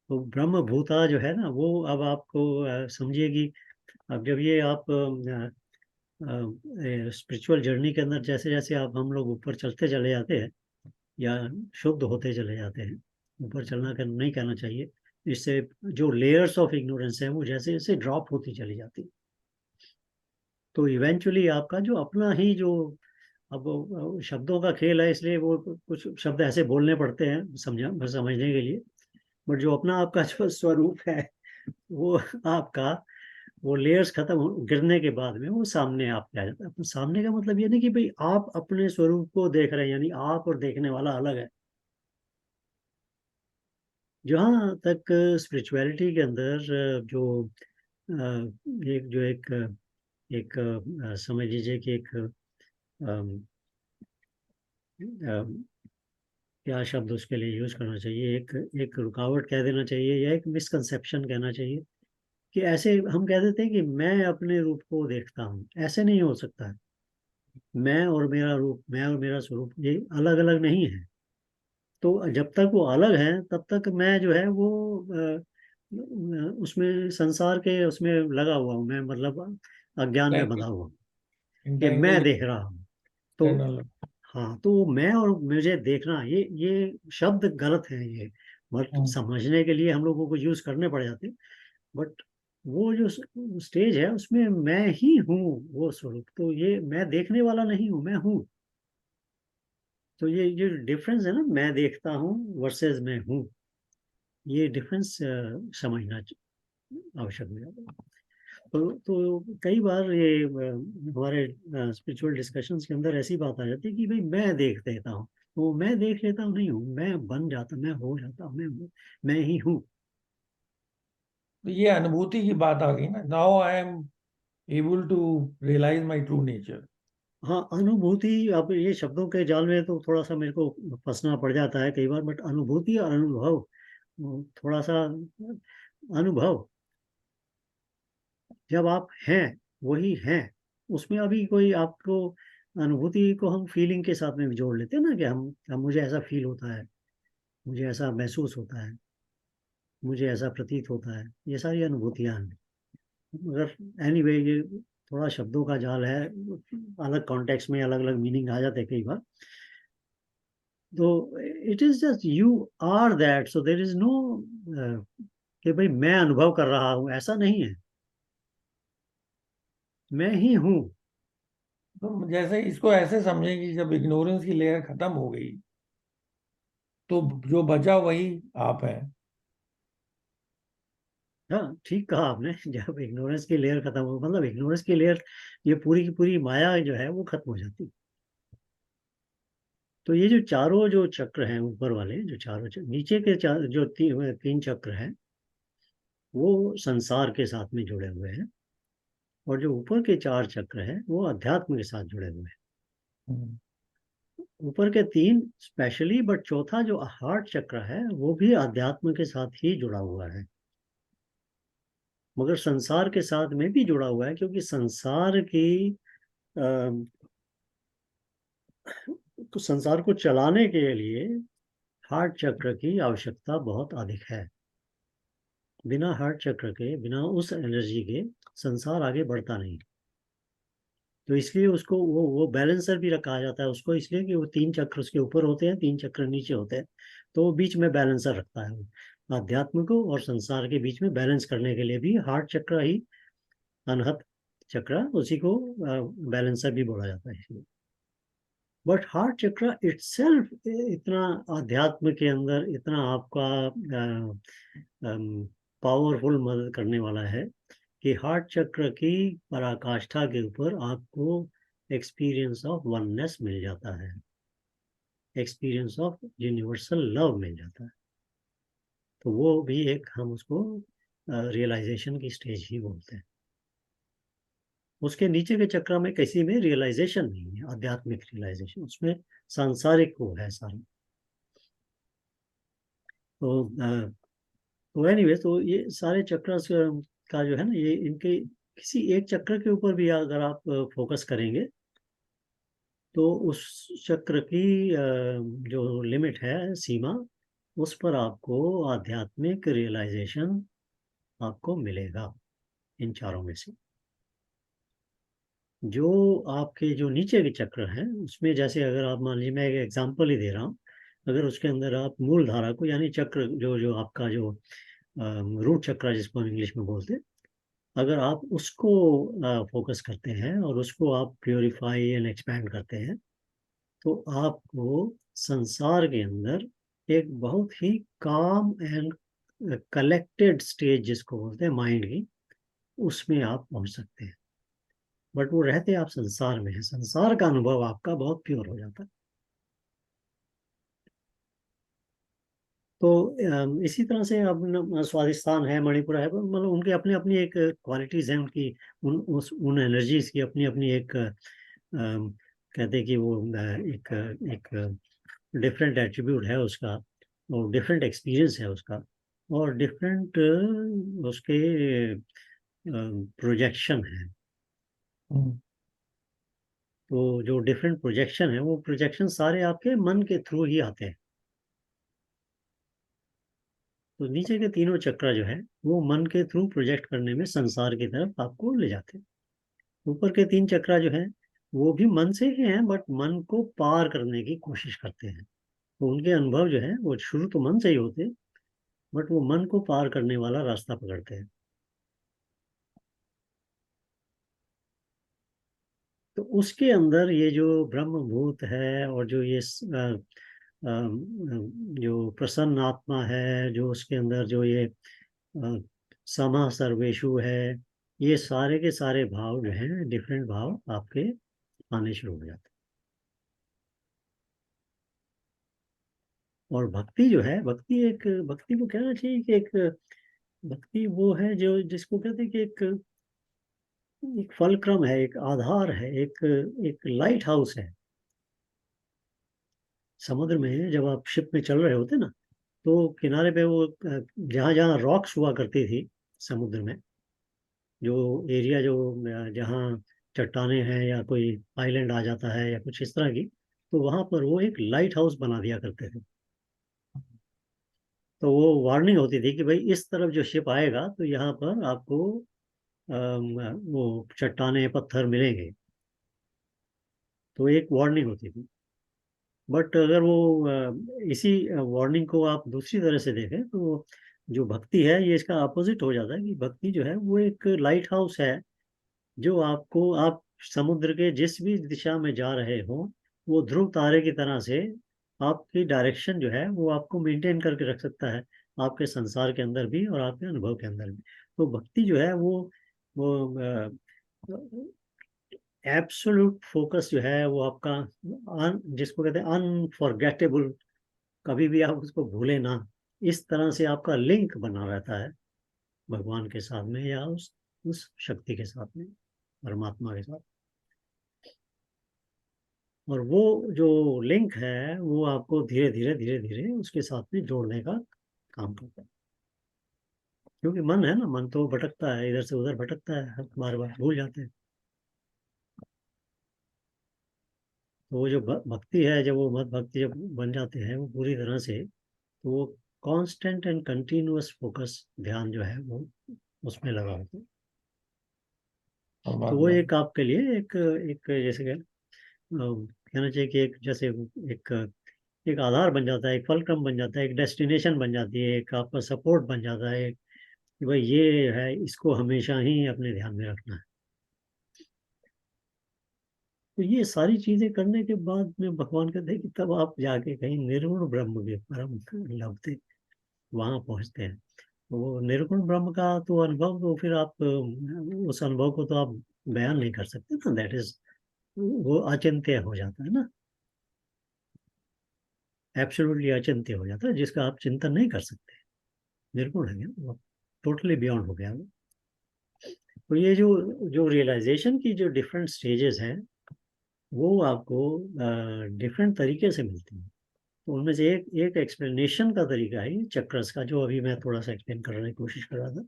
तो ब्रह्म भूता जो है ना, वो अब आपको समझिए कि अब जब ये आप स्पिरिचुअल जर्नी के अंदर जैसे जैसे आप हम लोग ऊपर चलते चले जाते हैं, या शुद्ध होते चले जाते हैं, ऊपर चलना नहीं कहना चाहिए। इससे जो लेयर्स ऑफ इग्नोरेंस है वो जैसे जैसे ड्रॉप होती चली जाती, तो इवेंचुअली आपका जो अपना ही जो, अब वो शब्दों का खेल है इसलिए वो कुछ शब्द ऐसे बोलने पड़ते हैं समझने के लिए, बट जो अपना आपका जो स्वरूप है वो आपका, वो लेयर्स गिरने के बाद में वो सामने आपके आ जाता है। अपने सामने का मतलब ये नहीं कि भाई आप अपने स्वरूप को देख रहे हैं, यानी आप और देखने वाला अलग है। जहाँ तक स्पिरिचुअलिटी के अंदर जो एक जो एक समझ लीजिए कि एक क्या शब्द उसके लिए यूज करना चाहिए, एक एक रुकावट कह देना चाहिए या एक मिसकंसेप्शन कहना चाहिए, कि ऐसे हम कह देते हैं कि मैं अपने रूप को देखता हूँ। ऐसे नहीं हो सकता है। मैं और मेरा रूप, मैं और मेरा स्वरूप ये अलग अलग नहीं है। तो जब तक वो अलग है तब तक मैं जो है वो उसमें संसार के उसमें लगा हुआ हूँ मैं, मतलब अज्ञान में बंधा हुआ हूँ कि मैं इंटेंगल देख रहा हूँ। तो इंटरनल। हाँ, तो मैं और मुझे देखना, ये शब्द गलत है ये, बट समझने के लिए हम लोगों को यूज करने पड़ जाते हैं। बट वो जो स्टेज है उसमें मैं ही हूँ वो स्वरूप, तो ये मैं देखने वाला नहीं हूँ, मैं हूँ। तो ये डिफरेंस है ना, मैं देखता हूँ वर्सेस मैं हूँ, ये डिफरेंस समझना आवश्यक हो जाता है। तो कई बार ये हमारे स्पिरिचुअल डिस्कशंस के अंदर ऐसी बात आ जाती है कि भाई मैं देख लेता हूँ, तो मैं देख लेता हूँ नहीं हूँ, मैं बन जाता, मैं हो जाता हूँ, मैं ही हूँ। तो ये अनुभूति की बात आ गई ना, now I am able to realise my true nature. हाँ, अनुभूति, अब ये शब्दों के जाल में तो थोड़ा सा मेरे को फंसना पड़ जाता है कई बार, बट अनुभूति और अनुभव, थोड़ा सा अनुभव, जब आप हैं वही हैं, उसमें अभी कोई आपको अनुभूति को हम फीलिंग के साथ में भी जोड़ लेते हैं ना, कि हम मुझे ऐसा फील होता है, मुझे ऐसा महसूस होता है, मुझे ऐसा प्रतीत होता है, ये सारी अनुभूतियां हैं। मगर एनीवे ये थोड़ा शब्दों का जाल है, अलग कॉन्टेक्स्ट में अलग अलग मीनिंग आ जाते हैं कई बार। तो it is just you are that, so there is no कि भाई मैं अनुभव कर रहा हूँ, ऐसा नहीं है, मैं ही हूँ। तो जैसे इसको ऐसे समझें कि जब इग्नोरेंस की लेयर खत्म हो गई तो जो बचा वही आप है। हाँ, ठीक कहा आपने। जब इग्नोरेंस की लेयर खत्म हो, मतलब इग्नोरेंस की लेयर, ये पूरी की पूरी माया जो है वो खत्म हो जाती। तो ये जो चारों जो चक्र हैं ऊपर वाले, जो चारों चक्र, नीचे के जो तीन चक्र हैं वो संसार के साथ में जुड़े हुए हैं, और जो ऊपर के चार चक्र हैं वो अध्यात्म के साथ जुड़े हुए हैं। हम्म। ऊपर के तीन स्पेशली, बट चौथा जो हार्ट चक्र है वो भी अध्यात्म के साथ ही जुड़ा हुआ है, मगर संसार के साथ में भी जुड़ा हुआ है, क्योंकि संसार की तो संसार को चलाने के लिए हार्ट चक्र की आवश्यकता बहुत अधिक है। बिना हार्ट चक्र के, बिना उस एनर्जी के संसार आगे बढ़ता नहीं। तो इसलिए उसको वो बैलेंसर भी रखा जाता है उसको, इसलिए कि वो तीन चक्र उसके ऊपर होते हैं, तीन चक्र नीचे होते हैं, तो वो बीच में बैलेंसर रखता है वो अध्यात्म को और संसार के बीच में बैलेंस करने के लिए भी हार्ट चक्र ही, अनहत चक्र, उसी को बैलेंसर भी बोला जाता है इसलिए। बट हार्ट चक्र इटसेल्फ इतना अध्यात्म के अंदर इतना आपका पावरफुल मदद करने वाला है कि हार्ट चक्र की पराकाष्ठा के ऊपर आपको एक्सपीरियंस ऑफ वननेस मिल जाता है, एक्सपीरियंस ऑफ यूनिवर्सल लव मिल जाता है। तो वो भी एक, हम उसको रियलाइजेशन की स्टेज ही बोलते हैं। उसके नीचे के चक्र में किसी में रियलाइजेशन नहीं है, आध्यात्मिक रियलाइजेशन, उसमें सांसारिक वो है सारा। तो एनीवे, तो ये सारे चक्र का जो है ना, ये इनके किसी एक चक्र के ऊपर भी अगर आप फोकस करेंगे तो उस चक्र की जो लिमिट है, सीमा, उस पर आपको आध्यात्मिक रियलाइजेशन आपको मिलेगा इन चारों में से। जो आपके जो नीचे के चक्र हैं उसमें, जैसे अगर आप मान लीजिए, मैं एक एग्जांपल ही दे रहा हूँ, अगर उसके अंदर आप मूल धारा को, यानी चक्र जो जो आपका जो रूट चक्र जिसको हम इंग्लिश में बोलते हैं, अगर आप उसको फोकस करते हैं और उसको आप प्योरीफाई एंड एक्सपैंड करते हैं, तो आपको संसार के अंदर एक बहुत ही काम एंड कलेक्टेड स्टेज जिसको बोलते हैं माइंड की, उसमें आप पहुंच सकते हैं। बट वो रहते आप संसार में है, संसार का अनुभव आपका बहुत प्योर हो जाता है। तो इसी तरह से अब स्वादिष्ठान है, मणिपुर है, मतलब उनके अपने अपनी एक क्वालिटीज हैं उनकी, उन एनर्जीज की अपनी अपनी एक कहते हैं कि वो एक एक डिफरेंट एट्रीब्यूट है उसका, और डिफरेंट एक्सपीरियंस है उसका, और डिफरेंट उसके प्रोजेक्शन है। हम्म, तो जो डिफरेंट प्रोजेक्शन है, वो प्रोजेक्शन सारे आपके मन के थ्रू ही आते हैं। तो नीचे के तीनों चक्र जो है वो मन के थ्रू प्रोजेक्ट करने में संसार की तरफ आपको ले जाते हैं। ऊपर के 3 चक्र जो है वो भी मन से ही हैं, बट मन को पार करने की कोशिश करते हैं। तो उनके अनुभव जो है वो शुरू तो मन से ही होते हैं, बट वो मन को पार करने वाला रास्ता पकड़ते हैं। तो उसके अंदर ये जो ब्रह्मभूत है, और जो ये जो प्रसन्न आत्मा है, जो उसके अंदर जो ये समा सर्वेशु है, ये सारे के सारे भाव जो हैं, डिफरेंट भाव आपके आने शुरू हो जाते हैं। और भक्ति जो है, भक्ति को कहना चाहिए कि एक भक्ति वो है जो जिसको कहते हैं कि एक फलक्रम है, एक आधार है, एक लाइट हाउस है। समुद्र में जब आप शिप में चल रहे होते ना, तो किनारे पे वो जहाँ जहाँ रॉक्स हुआ करती थी समुद्र में, जो एरिया जो जहाँ चट्टाने हैं या कोई आइलैंड आ जाता है या कुछ इस तरह की, तो वहां पर वो एक लाइट हाउस बना दिया करते थे। तो वो वार्निंग होती थी कि भाई इस तरफ जो शिप आएगा तो यहाँ पर आपको वो चट्टाने पत्थर मिलेंगे। तो एक वार्निंग होती थी। बट अगर वो इसी वार्निंग को आप दूसरी तरह से देखें, तो जो भक्ति है ये इसका अपोजिट हो जाता है, कि भक्ति जो है वो एक लाइट हाउस है, जो आपको, आप समुद्र के जिस भी दिशा में जा रहे हो, वो ध्रुव तारे की तरह से आपकी डायरेक्शन जो है वो आपको मेंटेन करके रख सकता है, आपके संसार के अंदर भी और आपके अनुभव के अंदर भी। तो भक्ति जो है वो एब्सोल्यूट फोकस जो है वो आपका जिसको कहते हैं अनफॉरगेटेबल, कभी भी आप उसको भूले ना, इस तरह से आपका लिंक बना रहता है भगवान के साथ में, या उस शक्ति के साथ में, परमात्मा के साथ। और वो जो लिंक है वो आपको धीरे धीरे धीरे धीरे उसके साथ में जोड़ने का काम करता है। क्योंकि मन है ना, मन तो भटकता है, इधर से उधर भटकता है, बार बार भूल जाते हैं। तो वो जो भक्ति है, जब वो मत भक्ति जब बन जाते हैं वो पूरी तरह से, तो वो कांस्टेंट एंड कंटिन्यूअस फोकस ध्यान जो है वो उसमें लगा होता है। तो वो परमात्मा एक आपके लिए एक एक जैसे कहना चाहिए कि एक जैसे एक एक आधार बन जाता है, एक फलक्रम बन जाता है, एक डेस्टिनेशन बन जाती है, एक आपका सपोर्ट बन जाता है कि भाई ये है, इसको हमेशा ही अपने ध्यान में रखना है। तो ये सारी चीजें करने के बाद में भगवान कहते हैं कि तब आप जाके कहीं निर्गुण ब्रह्म के परम लभते, वहां पहुंचते हैं। तो वो निर्गुण ब्रह्म का तो अनुभव, तो फिर आप उस अनुभव को तो आप बयान नहीं कर सकते ना, दैट इज, वो अचिंत्य हो जाता है ना, एब्सोल्युटली अचिंत्य हो जाता है, जिसका आप चिंतन नहीं कर सकते, निर्गुण है वो, टोटली बियॉन्ड हो गया वो। तो ये जो जो रियलाइजेशन की जो डिफरेंट स्टेजेस हैं, वो आपको डिफरेंट तरीके से मिलती हैं। तो उनमें से एक एक एक्सप्लेनेशन का तरीका है चक्रस का, जो अभी मैं थोड़ा सा एक्सप्लेन करने की कोशिश कर रहा था।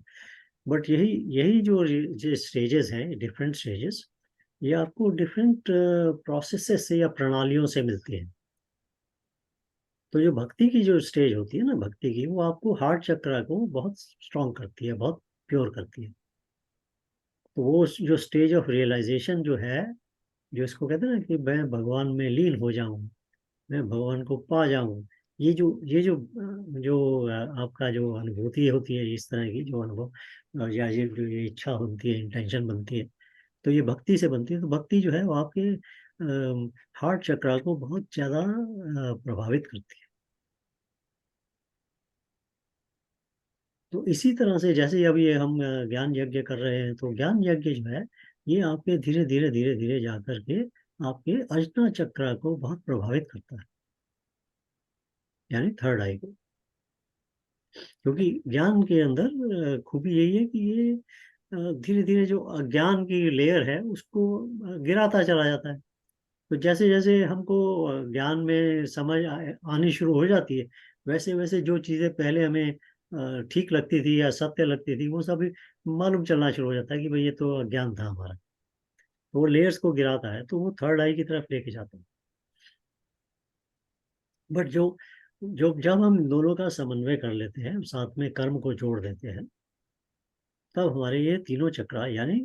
बट यही यही जो स्टेजेस हैं, डिफरेंट स्टेजेस, ये आपको डिफरेंट प्रोसेसेस से या प्रणालियों से मिलती हैं। तो जो भक्ति की जो स्टेज होती है ना, भक्ति की, वो आपको हार्ट चक्र को बहुत स्ट्रॉन्ग करती है, बहुत प्योर करती है। तो वो जो स्टेज ऑफ रियलाइजेशन जो है, जो इसको कहते हैं ना कि मैं भगवान में लीन हो जाऊं, मैं भगवान को पा जाऊं, ये जो आपका जो अनुभूति होती है, इस तरह की जो अनुभव या ये इच्छा बनती है, इंटेंशन बनती है, तो ये भक्ति से बनती है। तो भक्ति जो है वो आपके हार्ट चक्रा को बहुत ज्यादा प्रभावित करती है। तो इसी तरह से जैसे अभी ये हम ज्ञान यज्ञ कर रहे हैं, तो ज्ञान यज्ञ जो है ये आपके धीरे धीरे धीरे धीरे जा करके आपके अजना चक्रा को बहुत प्रभावित करता है, यानी थर्ड आई को। क्योंकि ज्ञान के अंदर खूबी यही है कि ये धीरे धीरे जो अज्ञान की लेयर है उसको गिराता चला जाता है। तो जैसे जैसे हमको ज्ञान में समझ आनी शुरू हो जाती है, वैसे वैसे जो चीजें पहले हमें ठीक लगती थी या सत्य लगती थी, वो सब मालूम चलना शुरू हो जाता है कि भाई ये तो अज्ञान था हमारा। तो वो लेयर्स को गिराता है, तो वो थर्ड आई की तरफ लेके जाता है। बट जो जो जब हम दोनों का समन्वय कर लेते हैं, साथ में कर्म को जोड़ देते हैं, तब हमारे ये तीनों चक्रा यानी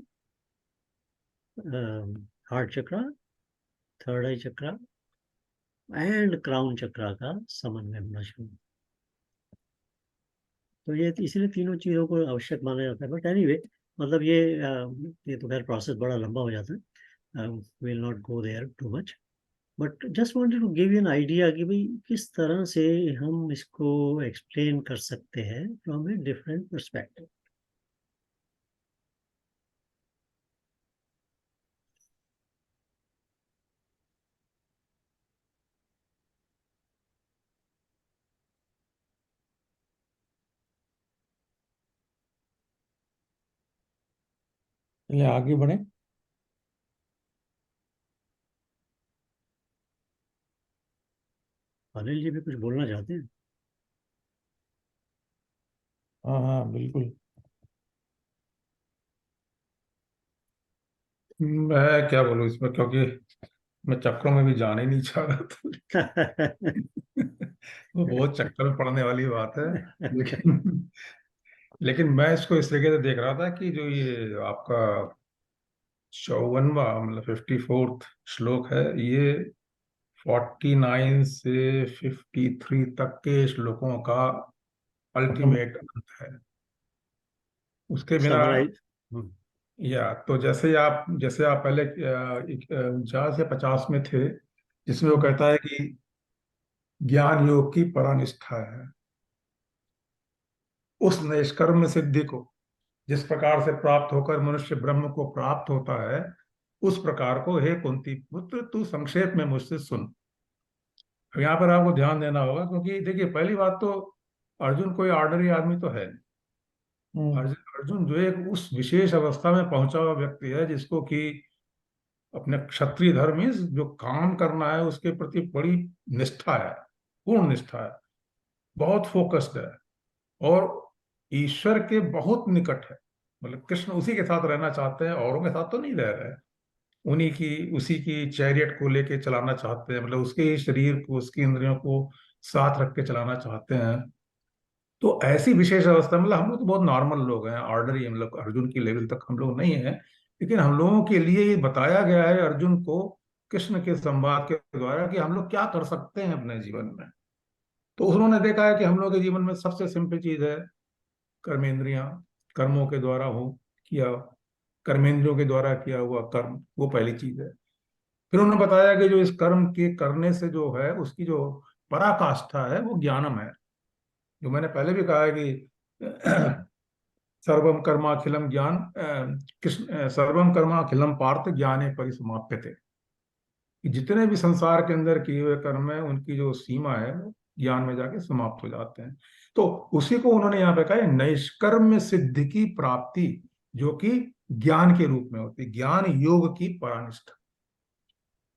heart chakra, third eye chakra and crown chakra का समन्वय होना शुरू। तो ये इसलिए तीनों चीजों को आवश्यक माना जाता है। बट एनीवे, मतलब ये तो खैर प्रोसेस बड़ा लंबा हो जाता है, will not go there too much, but just wanted to give you an idea कि भाई किस तरह से हम इसको एक्सप्लेन कर सकते हैं फ्रॉम ए डिफरेंट पर्सपेक्टिव। चलिए आगे बढ़े। अनिल जी भी कुछ बोलना चाहते हैं? हाँ हाँ बिल्कुल। मैं क्या बोलूँ इसमें, क्योंकि मैं चक्रों में भी जाना ही नहीं चाह रहा था। वो बहुत चक्कर में पड़ने वाली बात है। लेकिन मैं इसको इस तरीके से देख रहा था कि जो ये आपका 54वां मतलब 54th श्लोक है, ये 49 से 53 तक के श्लोकों का अल्टीमेट अंत है। उसके बिना समराइज। या तो जैसे आप पहले 49 या 50 में थे, जिसमें वो कहता है कि ज्ञान योग की परानिष्ठा है। उस निष्कर्म सिद्धि को जिस प्रकार से प्राप्त होकर मनुष्य ब्रह्म को प्राप्त होता है, उस प्रकार को हे कुंती पुत्र तू संक्षेप में मुझसे सुन। अब यहाँ पर आपको ध्यान देना होगा, क्योंकि देखिए पहली बात तो अर्जुन कोई ऑर्डिनरी आदमी तो है नहीं। अर्जुन जो एक उस विशेष अवस्था में पहुंचा हुआ व्यक्ति है, जिसको कि अपने क्षत्रिय धर्म में जो काम करना है उसके प्रति बड़ी निष्ठा है, पूर्ण निष्ठा है, बहुत फोकस्ड है और ईश्वर के बहुत निकट है। मतलब कृष्ण उसी के साथ रहना चाहते हैं, औरों के साथ तो नहीं रह रहे हैं। उसी की चैरियट को लेके चलाना चाहते हैं, मतलब उसके ही शरीर को, उसकी इंद्रियों को साथ रख के चलाना चाहते हैं। तो ऐसी विशेष अवस्था, मतलब हम लोग तो बहुत नॉर्मल लोग हैं, ऑर्डनरी, मतलब अर्जुन की लेवल तक हम लोग नहीं है, लेकिन हम लोगों के लिए ये बताया गया है अर्जुन को कृष्ण के संवाद के द्वारा कि हम लोग क्या कर सकते हैं अपने जीवन में। तो उन्होंने देखा है कि हम लोग के जीवन में सबसे सिंपल चीज है कर्मेंद्रियां, कर्मों के द्वारा हो किया, कर्मेंद्रियों के द्वारा किया हुआ कर्म, वो पहली चीज है। फिर उन्होंने बताया कि जो इस कर्म के करने से जो है उसकी जो पराकाष्ठा है वो ज्ञानम है। जो मैंने पहले भी कहा है कि सर्वम कर्माखिलम ज्ञान कृष्ण सर्वम कर्माखिलम पार्थ ज्ञाने परिसमाप्यते, कि जितने भी संसार के अंदर किए हुए कर्म है उनकी जो सीमा है वो ज्ञान में जाके समाप्त हो जाते हैं। तो उसी को उन्होंने यहाँ पे कहा है नैष्कर्म्य सिद्धि की प्राप्ति, जो कि ज्ञान के रूप में होती है, ज्ञान योग की परानिष्ठा।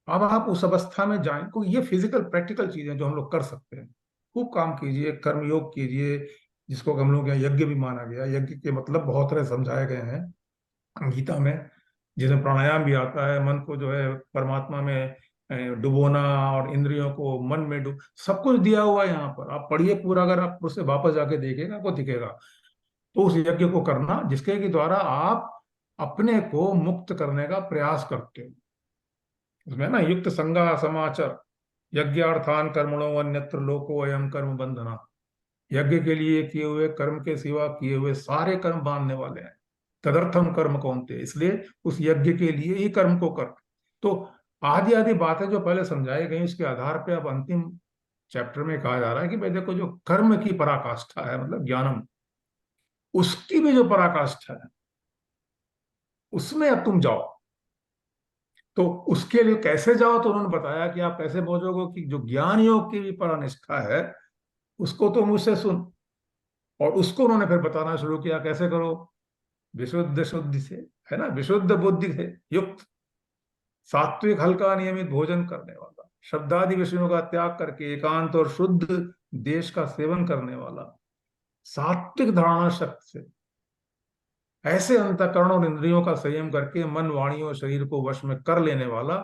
अब आप उस अवस्था में जाएं, को ये फिजिकल प्रैक्टिकल चीजें जो हम लोग कर सकते हैं, खूब काम कीजिए, कर्म योग कीजिए, जिसको हम लोग यहाँ यज्ञ भी माना गया। यज्ञ के मतलब बहुत तरह समझाए गए हैं गीता में, जिसमें प्राणायाम भी आता है, मन को जो है परमात्मा में डुबोना और इंद्रियों को मन में डूब, सब कुछ दिया हुआ है यहाँ पर। आप पढ़िए पूरा, अगर आप उससे वापस जाके देखेगा आपको दिखेगा। तो उस यज्ञ को करना जिसके के द्वारा आप अपने को मुक्त करने का प्रयास करते हो, उसमें ना युक्त संगा समाचार, यज्ञार्थान कर्मणो अन्यत्र लोको अयम कर्म बंधना। यज्ञ के लिए किए हुए कर्म के सिवा किए हुए सारे कर्म बांधने वाले हैं। तदर्थम कर्म कौन्ते, इसलिए उस यज्ञ के लिए ही कर्म को कर। तो आदि आदि बातें जो पहले समझाई गई उसके आधार पे अब अंतिम चैप्टर में कहा जा रहा है कि भाई देखो, जो कर्म की पराकाष्ठा है मतलब ज्ञानम, उसकी भी जो पराकाष्ठा है उसमें अब तुम जाओ। तो उसके लिए कैसे जाओ, तो उन्होंने बताया कि आप कैसे पहुंचोगे कि जो ज्ञान योग की भी परानिष्ठा है उसको तो मुझसे सुन। और उसको उन्होंने फिर बताना शुरू किया, कैसे करो, विशुद्ध शुद्धि से, है ना, विशुद्ध बुद्धि से युक्त, सात्विक हल्का नियमित भोजन करने वाला, शब्दादि विषयों का त्याग करके एकांत और शुद्ध देश का सेवन करने वाला, सात्विक धारणा शक्ति से, ऐसे अंतःकरण और इंद्रियों का संयम करके मन वाणी और शरीर को वश में कर लेने वाला,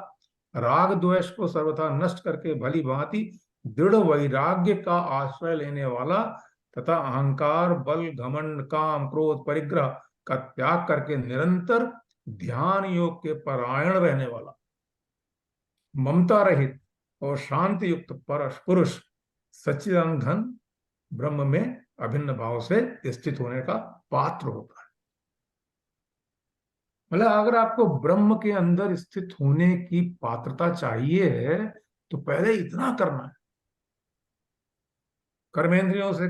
राग द्वेष को सर्वथा नष्ट करके भली भांति दृढ़ वैराग्य का आश्रय लेने वाला तथा अहंकार बल घमंड काम क्रोध परिग्रह का त्याग करके निरंतर ध्यान योग के परायण रहने वाला, ममता रहित और शांति युक्त पुरुष सच्चिदानंद घन ब्रह्म में अभिन्न भाव से स्थित होने का पात्र होता है। मतलब अगर आपको ब्रह्म के अंदर स्थित होने की पात्रता चाहिए है तो पहले इतना करना है, कर्मेंद्रियों से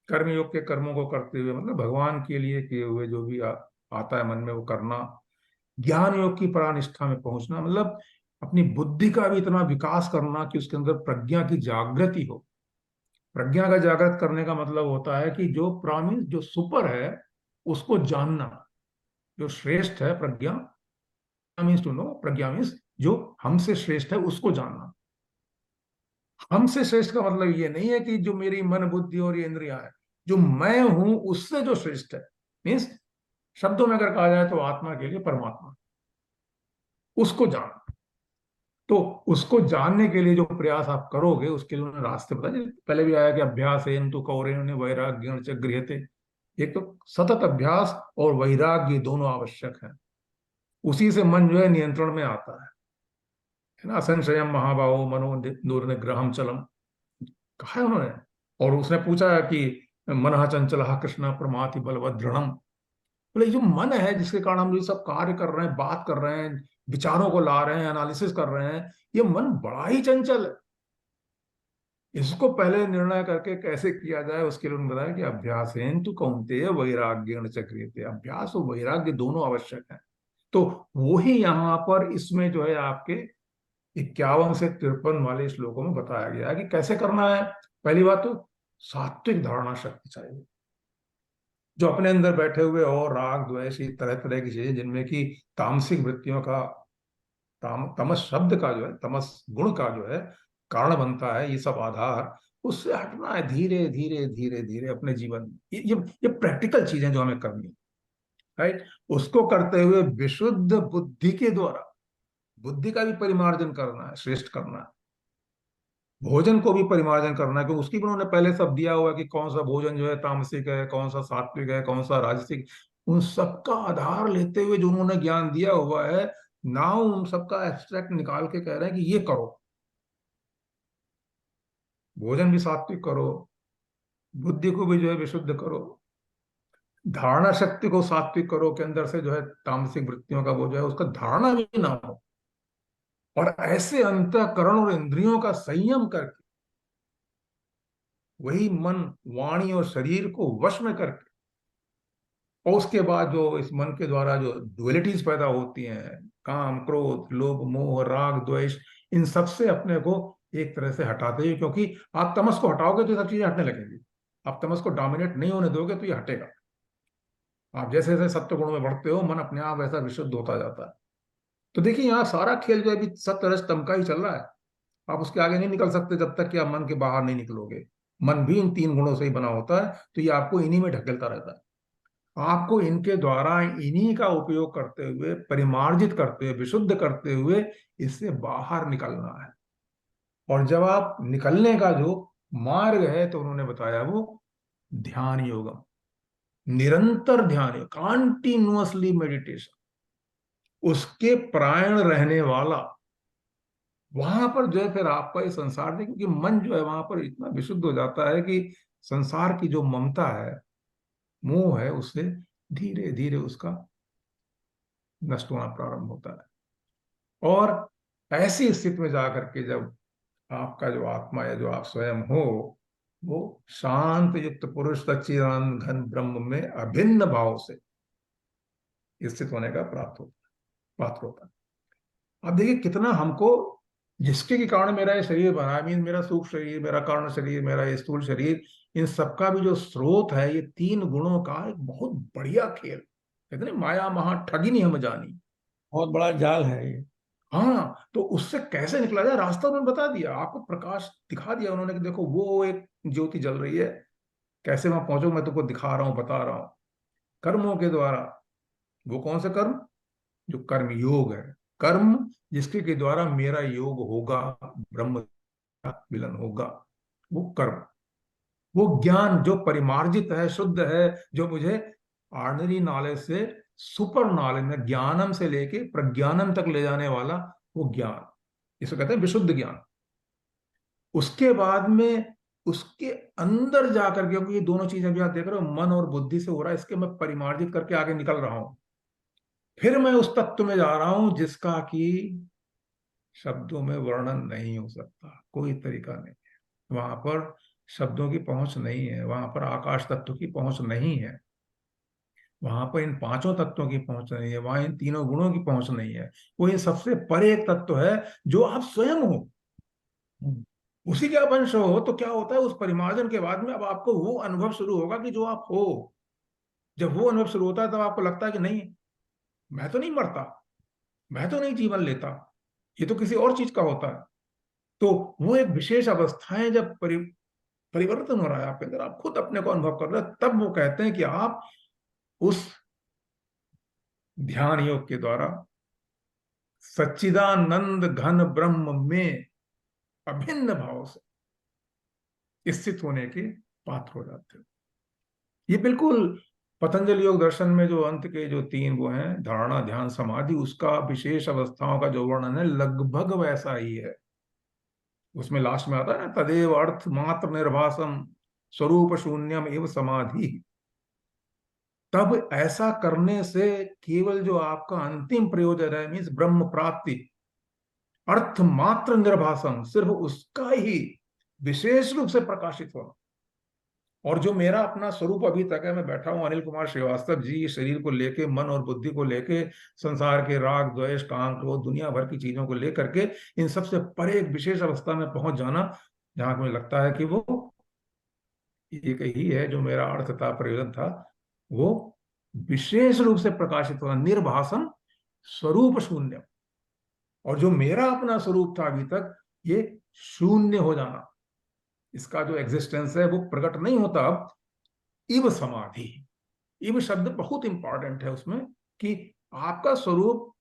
कर्मयोग के कर्मों को करते हुए, मतलब भगवान के लिए किए हुए जो भी आता है मन में वो करना, ज्ञान योग की परानिष्ठा में पहुंचना, मतलब अपनी बुद्धि का भी इतना विकास करना कि उसके अंदर प्रज्ञा की जागृति हो। प्रज्ञा का जागृत करने का मतलब होता है कि जो प्रामीन, जो सुपर है उसको जानना, जो श्रेष्ठ है, प्रज्ञा मीन्स टू नो, प्रज्ञा मीन्स जो हमसे श्रेष्ठ है उसको जानना। हमसे श्रेष्ठ का मतलब ये नहीं है कि जो मेरी मन बुद्धि और ये इंद्रियां है, जो मैं हूं उससे जो श्रेष्ठ है, मीन्स शब्दों में अगर कहा जाए तो आत्मा के लिए परमात्मा, उसको जानना। तो उसको जानने के लिए जो प्रयास आप करोगे उसके लिए उन्होंने रास्ते बताए, पहले भी आया कि अभ्यास तो कौरेण वैराग्य च गृह्यते। एक तो सतत अभ्यास और वैराग्य दोनों आवश्यक है, उसी से मन जो है नियंत्रण में आता है ना। असंशयम महाबाहो मनो दुर्निग्रहम चलम कहा है उन्होंने। और उसने पूछा कि मन चंचल कृष्ण प्रमाति बलवत दृढ़म, बोले जो मन है जिसके कारण हम ये सब कार्य कर रहे हैं, बात कर रहे हैं, विचारों को ला रहे हैं, एनालिसिस कर रहे हैं, ये मन बड़ा ही चंचल है। इसको पहले निर्णय करके कैसे किया जाए उसके लिए उन्होंने बताया कि अभ्यास तो कौन्तेय वैराग्येण च क्रियते, अभ्यास और वैराग्य दोनों आवश्यक है। तो वही यहाँ पर इसमें जो है आपके 51 से 53 वाले श्लोकों में बताया गया है कि कैसे करना है। पहली बात तो सात्विक धारणा शक्ति चाहिए, जो अपने अंदर बैठे हुए और राग द्वेष तरह तरह की चीजें जिनमें कि तामसिक वृत्तियों का तमस शब्द का जो है, तमस गुण का जो है कारण बनता है, ये सब आधार, उससे हटना है धीरे धीरे धीरे धीरे अपने जीवन में। ये प्रैक्टिकल चीजें जो हमें करनी, राइट। उसको करते हुए विशुद्ध बुद्धि के द्वारा बुद्धि का भी परिमार्जन करना है, श्रेष्ठ करना है। भोजन को भी परिमार्जन करना है, क्योंकि उसकी भी उन्होंने पहले सब दिया हुआ है कि कौन सा भोजन जो है तामसिक है, कौन सा सात्विक है, कौन सा राजसिक। उन सबका आधार लेते हुए जो उन्होंने ज्ञान दिया हुआ है, नाउ उन सबका एब्स्ट्रैक्ट निकाल के कह रहे हैं कि ये करो, भोजन भी सात्विक करो, बुद्धि को भी जो है विशुद्ध करो, धारणा शक्ति को सात्विक करो, के अंदर से जो है तामसिक वृत्तियों का वो जो है उसका धारणा भी ना हो, और ऐसे अंतःकरण और इंद्रियों का संयम करके वही मन वाणी और शरीर को वश में करके, और उसके बाद जो इस मन के द्वारा जो डुअलिटीज पैदा होती हैं, काम क्रोध लोभ मोह राग द्वेष, इन सब से अपने को एक तरह से हटाते हैं, क्योंकि आप तमस को हटाओगे तो ये सब चीजें हटने लगेंगी। आप तमस को डोमिनेट नहीं होने दोगे तो ये हटेगा। आप जैसे जैसे सत्य गुण में बढ़ते हो मन अपने आप वैसा विशुद्ध होता जाता है। तो देखिए यहाँ सारा खेल जो है अभी सत्य रज तम का ही चल रहा है। आप उसके आगे नहीं निकल सकते जब तक कि आप मन के बाहर नहीं निकलोगे। मन भी इन 3 गुणों से ही बना होता है, तो ये आपको इन्हीं में ढकेलता रहता है। आपको इनके द्वारा इन्हीं का उपयोग करते हुए, परिमार्जित करते हुए, विशुद्ध करते हुए इससे बाहर निकलना है। और जब आप निकलने का जो मार्ग है तो उन्होंने बताया वो ध्यान योगम, निरंतर ध्यान, कॉन्टिन्यूअसली मेडिटेशन, उसके परायण रहने वाला वहां पर जो है फिर आपका ये संसार नहीं, क्योंकि मन जो है वहां पर इतना विशुद्ध हो जाता है कि संसार की जो ममता है, मोह है, उससे धीरे धीरे उसका नष्ट होना प्रारंभ होता है। और ऐसी स्थिति में जाकर के जब आपका जो आत्मा है, जो आप स्वयं हो, वो शांत युक्त पुरुष सच्चिदानंद घन ब्रह्म में अभिन्न भाव से स्थित होने का पात्र होता है। अब देखिए कितना हमको, जिसके के कारण मेरा ये शरीर बना, I mean, मेरा सूक्ष्म शरीर, मेरा कारण शरीर, मेरा ये स्थूल शरीर, इन सबका भी जो स्रोत है, ये 3 गुणों का एक बहुत बढ़िया खेल। कहते हैं माया महा ठगिनी हम जानी। बहुत बड़ा जाल है ये। हाँ, तो उससे कैसे निकला जाए रास्ता उन्होंने बता दिया, आपको प्रकाश दिखा दिया उन्होंने कि देखो वो एक ज्योति जल रही है, कैसे वहां पहुंचो मैं तुमको दिखा रहा हूं, बता रहा हूं, कर्मों के द्वारा। वो कौन से कर्म? जो कर्म योग है, कर्म जिसके के द्वारा मेरा योग होगा, ब्रह्म का मिलन होगा, वो कर्म। वो ज्ञान जो परिमार्जित है, शुद्ध है, जो मुझे ऑर्डिनरी नॉलेज से सुपर नॉलेज में, ज्ञानम से लेके प्रज्ञानम तक ले जाने वाला वो ज्ञान, इसको कहते हैं विशुद्ध ज्ञान। उसके बाद में उसके अंदर जाकर के, क्योंकि ये दोनों चीजें भी आप देख रहे हो मन और बुद्धि से हो रहा है, इसके मैं परिमार्जित करके आगे निकल रहा हूं। फिर मैं उस तत्व में जा रहा हूं जिसका कि शब्दों में वर्णन नहीं हो सकता, कोई तरीका नहीं है। वहां पर शब्दों की पहुंच नहीं है, वहां पर आकाश तत्व की पहुंच नहीं है, वहां पर इन 5 तत्वों की पहुंच नहीं है, वहां इन 3 गुणों की पहुंच नहीं है। वो ये सबसे परे एक तत्व है जो आप स्वयं हो, उसी के आप अंश हो। तो क्या होता है, उस परिमार्जन के बाद में अब आपको वो अनुभव शुरू होगा कि जो आप हो। जब वो अनुभव शुरू होता है तब आपको लगता है कि नहीं, मैं तो नहीं मरता, मैं तो नहीं जीवन लेता, ये तो किसी और चीज का होता है। तो वो एक विशेष अवस्थाएं जब परिवर्तन हो रहा है आपके अंदर, आप खुद अपने को अनुभव कर रहे हैं, तब वो कहते हैं कि आप उस ध्यान योग के द्वारा सच्चिदानंद घन ब्रह्म में अभिन्न भाव से स्थित होने के पात्र हो जाते हो। ये बिल्कुल पतंजलि योग दर्शन में जो अंत के जो 3 वो हैं, धारणा ध्यान समाधि, उसका विशेष अवस्थाओं का जो वर्णन है लगभग वैसा ही है। उसमें लास्ट में आता है ना, तदेव अर्थ मात्र निर्भासम स्वरूप शून्यम एवं समाधि। तब ऐसा करने से केवल जो आपका अंतिम प्रयोजन है, मीन्स ब्रह्म प्राप्ति, अर्थ मात्र निर्भासम, सिर्फ उसका ही विशेष रूप से प्रकाशित होना। और जो मेरा अपना स्वरूप अभी तक है, मैं बैठा हूं अनिल कुमार श्रीवास्तव जी, शरीर को लेके, मन और बुद्धि को लेके, संसार के राग द्वेष काम क्रोध दुनिया भर की चीजों को लेकर के, इन सबसे परे एक विशेष अवस्था में पहुंच जाना, जहां मुझे लगता है कि वो एक ही है जो मेरा अर्थ था, प्रयोजन था, वो विशेष रूप से प्रकाशित होना, निर्भासन स्वरूप शून्य। और जो मेरा अपना स्वरूप था अभी तक, ये शून्य हो जाना, इसका जो एग्जिस्टेंस है वो प्रकट नहीं होता। अब इव समाधि, इव शब्द बहुत इंपॉर्टेंट है उसमें, कि आपका स्वरूप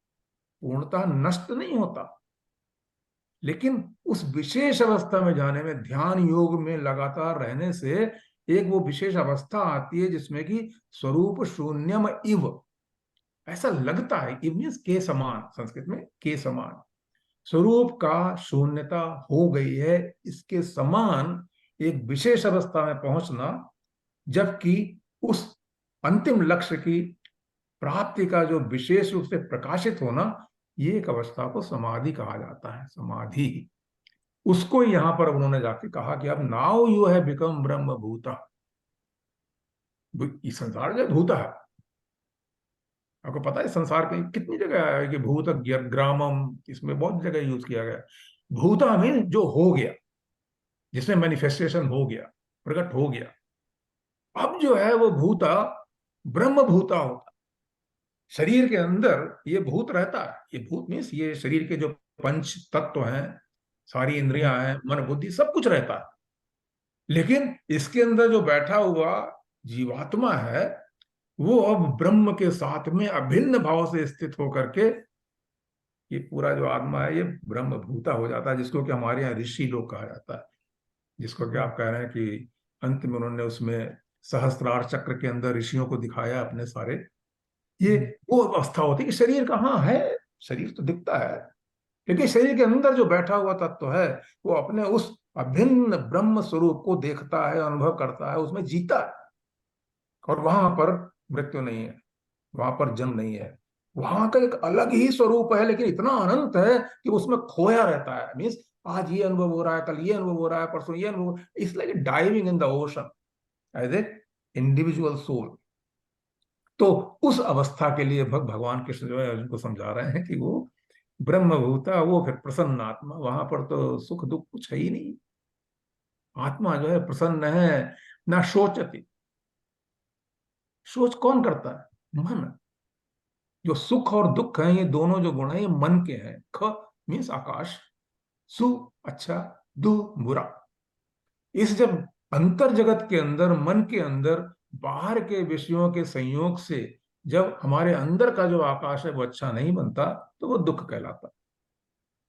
पूर्णतः नष्ट नहीं होता, लेकिन उस विशेष अवस्था में जाने में, ध्यान योग में लगातार रहने से एक वो विशेष अवस्था आती है जिसमें कि स्वरूप शून्यम इव, ऐसा लगता है। इव मीन्स के समान, संस्कृत में के समान, स्वरूप का शून्यता हो गई है, इसके समान एक विशेष अवस्था में पहुंचना, जबकि उस अंतिम लक्ष्य की प्राप्ति का जो विशेष रूप से प्रकाशित होना, ये एक अवस्था को समाधि कहा जाता है, समाधि। उसको यहां पर उन्होंने जाके कहा कि अब नाउ यू हैव बिकम ब्रह्म भूता। इस संसार जो भूता है, आपको पता है संसार के कितनी जगह आया है कि भूत ग्रामम, इसमें बहुत जगह यूज किया गया। भूता मीन जो हो गया, जिसमें मैनिफेस्टेशन हो गया, प्रकट हो गया। अब जो है वो भूता ब्रह्म भूता होता, शरीर के अंदर ये भूत रहता है। ये भूत मीन्स ये शरीर के जो 5 तत्व हैं, सारी इंद्रियां हैं, मन बुद्धि, सब कुछ रहता है। लेकिन इसके अंदर जो बैठा हुआ जीवात्मा है, वो अब ब्रह्म के साथ में अभिन्न भाव से स्थित होकर के ये पूरा जो आत्मा है, ये ब्रह्म भूता हो जाता है, जिसको कि हमारे यहाँ ऋषि लोग कहा जाता है, जिसको कि आप कह रहे हैं कि अंत में उन्होंने उसमें सहस्त्रार चक्र के अंदर ऋषियों को दिखाया अपने सारे। ये वो अवस्था होती है कि शरीर कहाँ है, शरीर तो दिखता है, क्योंकि शरीर के अंदर जो बैठा हुआ तत्व है वो अपने उस अभिन्न ब्रह्म स्वरूप को देखता है, अनुभव करता है, उसमें जीता है। और वहां पर मृत्यु नहीं है, वहां पर जन्म नहीं है, वहां का एक अलग ही स्वरूप है, लेकिन इतना अनंत है कि उसमें खोया रहता है। मीन्स आज ये अनुभव हो रहा है, कल ये अनुभव हो रहा है, परसों ये अनुभव, it's like diving in the ocean as a individual soul. तो उस अवस्था के लिए भगवान कृष्ण जो है उनको समझा रहे हैं कि वो ब्रह्मभूता, वो फिर प्रसन्न आत्मा, वहां पर तो सुख दुख कुछ है ही नहीं। आत्मा जो है प्रसन्न है, ना शोचती। सोच कौन करता है? मन। जो सुख और दुख है, ये दोनों जो गुण है, ये मन के हैं। ख मीन्स आकाश, सु अच्छा, दु बुरा। इस जब अंतर जगत के अंदर, मन के अंदर बाहर के विषयों के संयोग से जब हमारे अंदर का जो आकाश है वो अच्छा नहीं बनता, तो वो दुख कहलाता।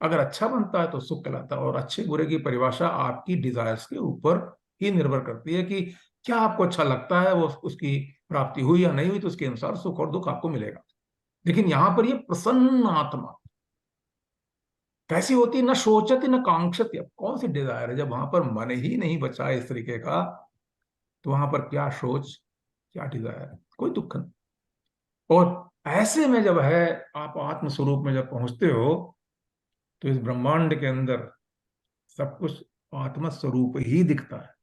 अगर अच्छा बनता है तो सुख कहलाता है। और अच्छे बुरे की परिभाषा आपकी डिजायर्स के ऊपर ही निर्भर करती है कि क्या आपको अच्छा लगता है, वो उसकी प्राप्ति हुई या नहीं हुई, तो उसके अनुसार सुख और दुख आपको मिलेगा। लेकिन यहां पर ये प्रसन्न आत्मा कैसी होती है? न सोचती न कांक्षती। अब कौन सी डिजायर है? जब वहां पर मन ही नहीं बचा है इस तरीके का, तो वहां पर क्या सोच, क्या डिजायर? कोई दुख नहीं। और ऐसे में जब है, आप आत्म स्वरूप में जब पहुंचते हो, तो इस ब्रह्मांड के अंदर सब कुछ आत्म स्वरूप ही दिखता है।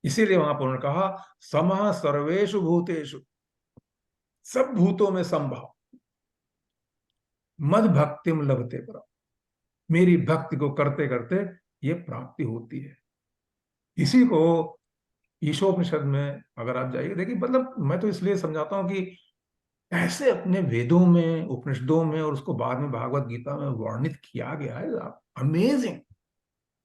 इसीलिए वहां पर उन्होंने कहा समः सर्वेषु भूतेषु, सब भूतों में संभाव, मद भक्तिम लभते परम, मेरी भक्ति को करते करते ये प्राप्ति होती है। इसी को ईशोपनिषद में अगर आप जाइए, देखिए, मतलब मैं तो इसलिए समझाता हूं कि ऐसे अपने वेदों में, उपनिषदों में, और उसको बाद में भागवत गीता में वर्णित किया गया है। अमेजिंग।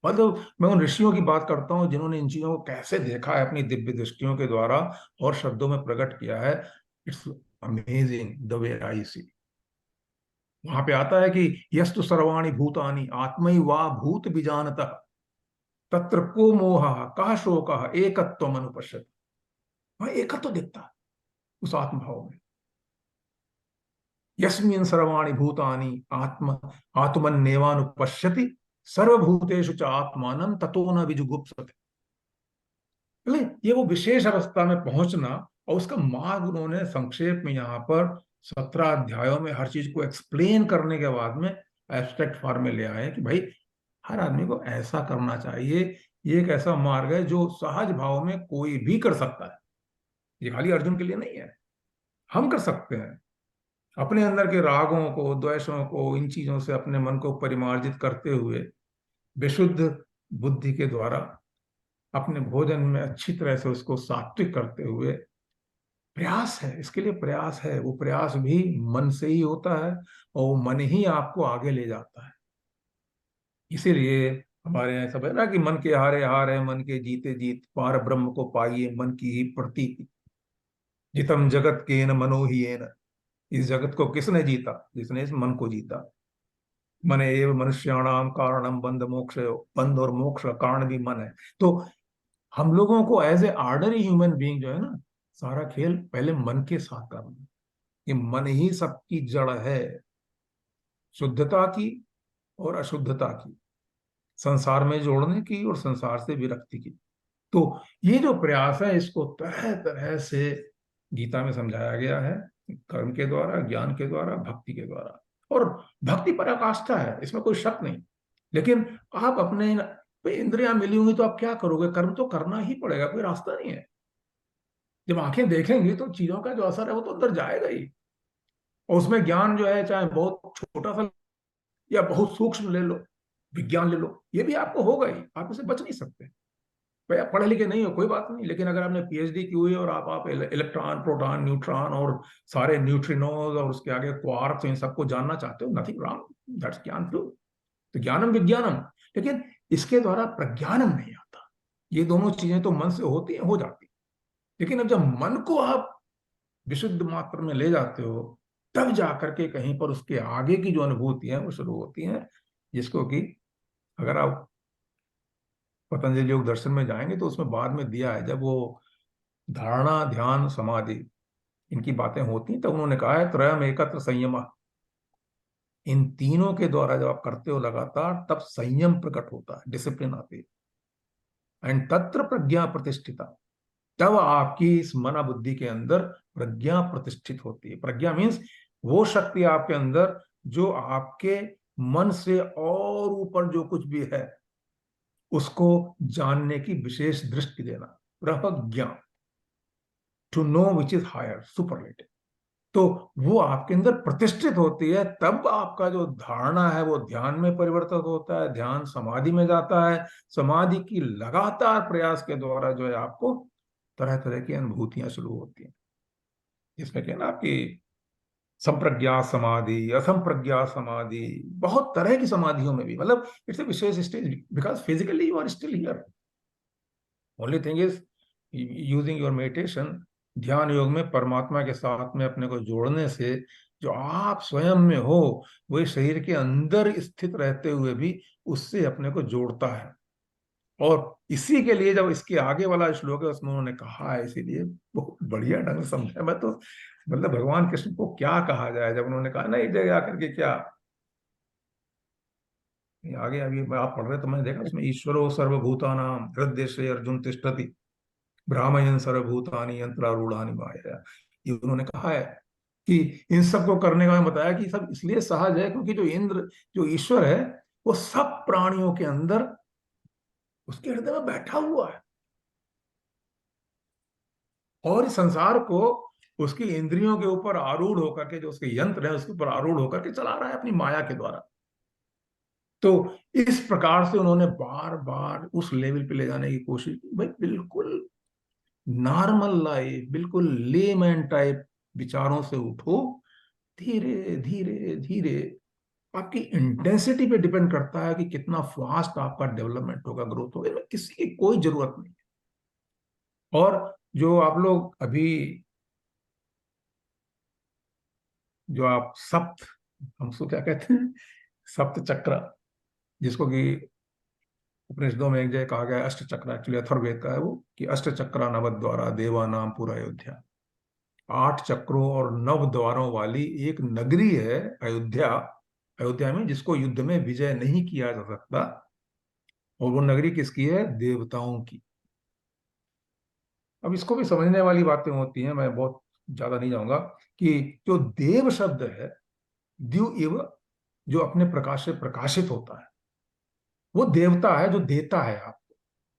मतलब मैं उन ऋषियों की बात करता हूं जिन्होंने इन चीजों को कैसे देखा है अपनी दिव्य दृष्टियों के द्वारा और शब्दों में प्रकट किया है। इट्स अमेजिंग द वे आई सी। वहां पे आता है कि यस्तु सर्वाणि भूतानि आत्मै वा भूत बीजानतः तत्र को मोह कह शोक एकत्वम अनुपश्यति। वहां एकत्व दिखता है उस आत्मभाव में। यस्मिन् सर्वाणि भूतानि आत्म आत्मन्नेवानुपश्यति सर्वभूतेषु च आत्मानं ततो न विजुगुप्सते। ये वो विशेष अवस्था में पहुंचना, और उसका मार्ग उन्होंने संक्षेप में यहाँ पर 17 अध्यायों में हर चीज को एक्सप्लेन करने के बाद में एब्स्ट्रैक्ट फॉर्म में ले आए कि भाई हर आदमी को ऐसा करना चाहिए। ये एक ऐसा मार्ग है जो सहज भाव में कोई भी कर सकता है। ये खाली अर्जुन के लिए नहीं है, हम कर सकते हैं। अपने अंदर के रागों को, द्वेषों को, इन चीजों से अपने मन को परिमार्जित करते हुए विशुद्ध बुद्धि के द्वारा अपने भोजन में अच्छी तरह से उसको सात्विक करते हुए, प्रयास है, इसके लिए प्रयास है। वो प्रयास भी मन से ही होता है और वो मन ही आपको आगे ले जाता है। इसीलिए हमारे यहाँ सब है ना कि मन के हारे हार है, मन के जीते जीत, पार ब्रह्म को पाइए मन की ही प्रतीति, जितम जगत के न मनो ही न। इस जगत को किसने जीता? जिसने इस मन को जीता। मन एव मनुष्याणाम कारणम बंध मोक्ष, बंध और मोक्ष का कारण भी मन है। तो हम लोगों को as a ordinary human being जो है ना, सारा खेल पहले मन के साथ करना। ये मन ही सबकी जड़ है, शुद्धता की और अशुद्धता की, संसार में जोड़ने की और संसार से विरक्ति की। तो ये जो प्रयास है, इसको तरह तरह से गीता में समझाया गया है, कर्म के द्वारा, ज्ञान के द्वारा, भक्ति के द्वारा। और भक्ति पराकाष्ठा है, इसमें कोई शक नहीं। लेकिन आप अपने इंद्रियां मिली हुई तो आप क्या करोगे? कर्म तो करना ही पड़ेगा, कोई रास्ता नहीं है। जब आंखें देखेंगी तो चीजों का जो असर है वो तो अंदर जाएगा ही। और उसमें ज्ञान जो है, चाहे बहुत छोटा सा या बहुत सूक्ष्म ले लो, विज्ञान ले लो, ये भी आपको होगा ही, आप उसे बच नहीं सकते। भाई आप पढ़े लिखे नहीं हो कोई बात नहीं, लेकिन अगर आपने पीएचडी की हुई है और आप इलेक्ट्रॉन, प्रोटॉन, न्यूट्रॉन और सारे न्यूट्रिनोज और उसके आगे क्वार्क्स, इन सबको जानना चाहते हो, नथिंग रॉन्ग, दैट्स ज्ञान टू। तो ज्ञानम विज्ञानम, लेकिन इसके द्वारा प्रज्ञानम नहीं आता। ये दोनों चीजें तो मन से होती हैं, हो जाती। लेकिन अब जब मन को आप विशुद्ध मात्र में ले जाते हो, तब जाकर के कहीं पर उसके आगे की जो अनुभूति है वो शुरू होती है, जिसको कि अगर आप पतंजलि योग दर्शन में जाएंगे तो उसमें बाद में दिया है, जब वो धारणा, ध्यान, समाधि, इनकी बातें होती हैं, तब उन्होंने कहा है त्रयम एकत्र संयम। इन तीनों के द्वारा जब आप करते हो लगातार, तब संयम प्रकट होता है, डिसिप्लिन आती है। एंड तत्र प्रज्ञा प्रतिष्ठिता, तब आपकी इस मन बुद्धि के अंदर प्रज्ञा प्रतिष्ठित होती है। प्रज्ञा मीन्स वो शक्ति आपके अंदर जो आपके मन से और ऊपर जो कुछ भी है उसको जानने की विशेष दृष्टि देना, प्रज्ञा, to know which is higher, superlative. तो वो आपके अंदर प्रतिष्ठित होती है, तब आपका जो धारणा है वो ध्यान में परिवर्तित होता है, ध्यान समाधि में जाता है। समाधि की लगातार प्रयास के द्वारा जो है आपको तरह तरह की अनुभूतियां शुरू होती हैं, जिसमें क्या ना आपकी संप्रज्ञा समाधि, असंप्रज्ञा समाधि, बहुत तरह की समाधियों में भी, मतलब इट्स ए विशेष stage, because physically you are still here. Only thing is using your meditation, ध्यान योग में परमात्मा के साथ में अपने को जोड़ने से जो आप स्वयं में हो वही शरीर के अंदर स्थित रहते हुए भी उससे अपने को जोड़ता है। और इसी के लिए जब इसके आगे वाला श्लोक है उसमें उन्होंने कहा है, इसीलिए बहुत बढ़िया ढंग से समझा। मैं तो मतलब भगवान कृष्ण को क्या कहा जाए जब उन्होंने कहा ना एक जगह आकर के, क्या आगे अभी आप पढ़ रहे तो मैंने देखा उसमें ईश्वरो सर्वभूतानां हृदय से अर्जुन तिष्ठति भ्रामयन् सर्वभूतानि यंत्रारूढ़ानि माया। ये उन्होंने कहा है कि इन सब को करने का मैं बताया कि सब इसलिए सहज है क्योंकि जो इंद्र, जो ईश्वर है, वो सब प्राणियों के अंदर उसके हृदय में बैठा हुआ है और इस संसार को उसकी इंद्रियों के ऊपर आरूढ़ होकर के, जो उसके यंत्र है उसके ऊपर आरूढ़ होकर के चला रहा है अपनी माया के द्वारा। तो इस प्रकार से उन्होंने बार बार उस लेवल पे ले जाने की कोशिश की, भाई बिल्कुल नॉर्मल लाइफ, बिल्कुल लेमैन टाइप विचारों से उठो, धीरे धीरे धीरे। आपकी इंटेंसिटी पे डिपेंड करता है कि कितना फास्ट आपका डेवलपमेंट होगा, ग्रोथ होगा, इसमें किसी की कोई जरूरत नहीं। और जो आप लोग अभी जो आप सप्त, हम उसको क्या कहते हैं, सप्त चक्र, जिसको कि उपनिषदों में एक जगह कहा गया है अष्ट चक्र, एक्चुअली अथर्ववेद का है वो, कि अष्ट चक्रा नव द्वारा देवा नाम पूरा अयोध्या। 8 चक्रों और 9 द्वारों वाली एक नगरी है अयोध्या। अयोध्या में जिसको युद्ध में विजय नहीं किया जा सकता, और वो नगरी किसकी है? देवताओं की। अब इसको भी समझने वाली बातें होती हैं, मैं बहुत ज्यादा नहीं जाऊंगा, कि जो देव शब्द है, द्यू इव, जो अपने प्रकाश से प्रकाशित होता है, वो देवता है जो देता है आपको।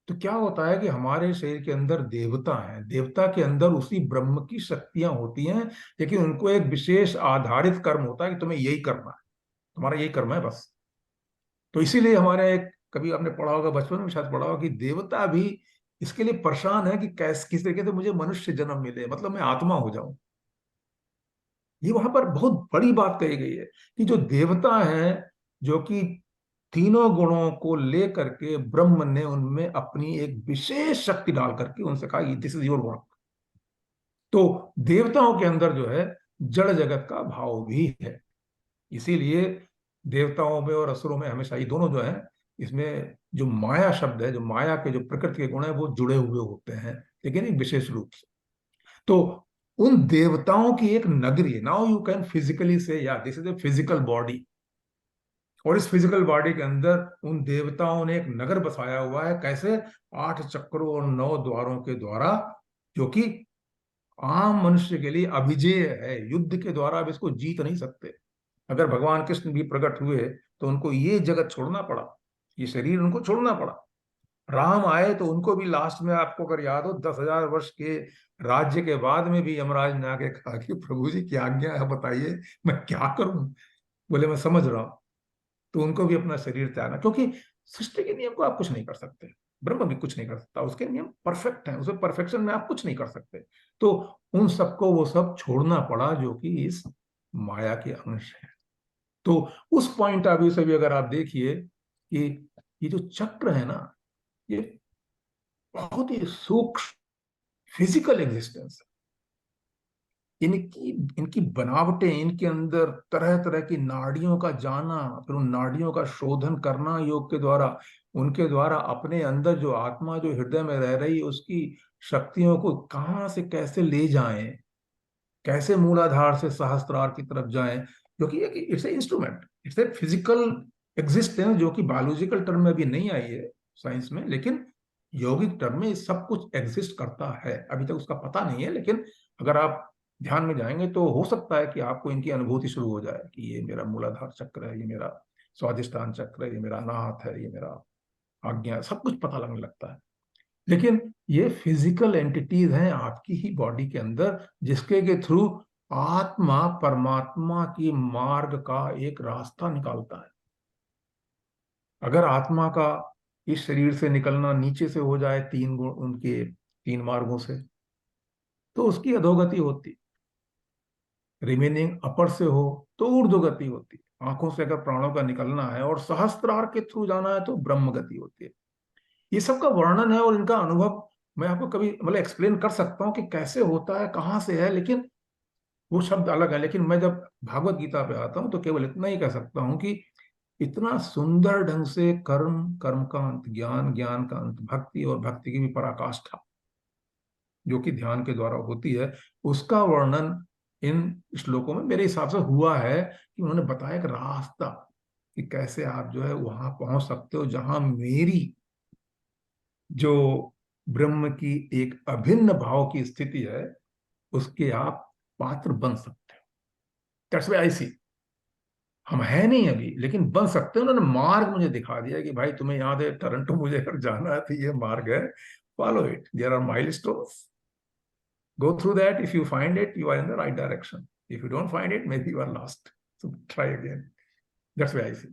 तो क्या होता है कि हमारे शरीर के अंदर देवता है, देवता के अंदर उसी ब्रह्म की शक्तियां होती हैं, लेकिन उनको एक विशेष आधारित कर्म होता है कि तुम्हें यही करना है, तुम्हारा यही कर्म है बस। तो इसीलिए हमारे एक, कभी आपने पढ़ा होगा, बचपन में शायद पढ़ा होगा, कि देवता भी इसके लिए परेशान है कि कैसे किस तरीके से मुझे मनुष्य जन्म मिले, मतलब मैं आत्मा हो जाऊं। ये वहां पर बहुत बड़ी बात कही गई है कि जो देवता है, जो कि तीनों गुणों को लेकर के ब्रह्म ने उनमें अपनी एक विशेष शक्ति डाल करके उनसे कहा दिस इज योर वर्क। तो देवताओं के अंदर जो है जड़ जगत का भाव भी है, इसीलिए देवताओं में और असुरों में हमेशा ये दोनों जो है, इसमें जो माया शब्द है, जो माया के जो प्रकृति के गुण है वो जुड़े हुए होते हैं, लेकिन एक विशेष रूप से। तो उन देवताओं की एक नगरी, नाउ यू कैन फिजिकली से या this is a physical body, और इस फिजिकल बॉडी के अंदर उन देवताओं ने एक नगर बसाया हुआ है। कैसे? 8 चक्रों और 9 द्वारों के द्वारा, जो कि आम मनुष्य के लिए अभिजेय है, युद्ध के द्वारा अब इसको जीत नहीं सकते। अगर भगवान कृष्ण भी प्रकट हुए तो उनको ये जगत छोड़ना पड़ा, ये शरीर उनको छोड़ना पड़ा। राम आए तो उनको भी लास्ट में, आपको अगर याद हो, 10,000 वर्ष के राज्य के बाद में भी यमराज ने आके कहा कि प्रभु जी क्या आज्ञा है, बताइए मैं क्या करूं। बोले मैं समझ रहा हूं। तो उनको भी अपना शरीर त्यागना, क्योंकि सृष्टि के नियम को आप कुछ नहीं कर सकते, ब्रह्म भी कुछ नहीं कर सकता, उसके नियम परफेक्ट हैं, उसे परफेक्शन में आप कुछ नहीं कर सकते। तो उन सबको वो सब छोड़ना पड़ा जो कि इस माया के अंश है। तो उस पॉइंट ऑफ व्यू से भी अगर आप देखिए कि ये जो चक्र है ना, ये बहुत ही सूक्ष्म फिजिकल एग्जिस्टेंस है। इनकी इनकी बनावटें, इनके अंदर तरह तरह की नाड़ियों का जाना, फिर उन नाड़ियों का शोधन करना योग के द्वारा, उनके द्वारा अपने अंदर जो आत्मा जो हृदय में रह रही है उसकी शक्तियों को कहाँ से कैसे ले जाएं, कैसे मूलाधार से सहस्त्रार की तरफ जाएं, क्योंकि it's a instrument, it's a physical existence जो कि बायोलॉजिकल टर्म में अभी नहीं आई है साइंस में, लेकिन यौगिक टर्म में सब कुछ एग्जिस्ट करता है। अभी तक उसका पता नहीं है, लेकिन अगर आप ध्यान में जाएंगे तो हो सकता है कि आपको इनकी अनुभूति शुरू हो जाए कि ये मेरा मूलाधार चक्र है, ये मेरा स्वादिष्टान चक्र है, ये मेरा अनाहत है, ये मेरा आज्ञा, सब कुछ पता लगने लगता है। लेकिन ये फिजिकल एंटिटीज हैं आपकी ही बॉडी के अंदर, जिसके के थ्रू आत्मा परमात्मा की मार्ग का एक रास्ता निकालता है। अगर आत्मा का इस शरीर से निकलना नीचे से हो जाए, तीन गुण उनके 3 मार्गों से, तो उसकी अधोगति होती। रिमेनिंग अपर से हो तो ऊर्ध्वगति होती। आंखों से अगर प्राणों का निकलना है और सहस्त्रार के थ्रू जाना है तो ब्रह्म गति होती है। ये सब का वर्णन है और इनका अनुभव मैं आपको कभी मतलब एक्सप्लेन कर सकता हूँ कि कैसे होता है, कहाँ से है, लेकिन वो शब्द अलग है। लेकिन मैं जब भागवत गीता पे आता हूँ तो केवल इतना ही कह सकता हूँ कि इतना सुंदर ढंग से कर्म, कर्म का अंत ज्ञान, ज्ञान का अंत भक्ति, और भक्ति की भी पराकाष्ठा जो कि ध्यान के द्वारा होती है, उसका वर्णन इन श्लोकों में मेरे हिसाब से हुआ है कि उन्होंने बताया एक रास्ता कि कैसे आप जो है वहां पहुंच सकते हो जहां मेरी जो ब्रह्म की एक अभिन्न भाव की स्थिति है उसके आप पात्र बन सकते हो। दैट्स व्हाई आई सी। हम है नहीं अभी, लेकिन बन सकते हैं। उन्होंने मार्ग मुझे दिखा दिया कि भाई तुम्हें याद है टोरंटो मुझे अगर जाना है तो ये मार्ग है, follow it, there are milestones, go through that. If you find it, you are in the right direction. If you don't find it, maybe you are lost. So try again. That's why I see.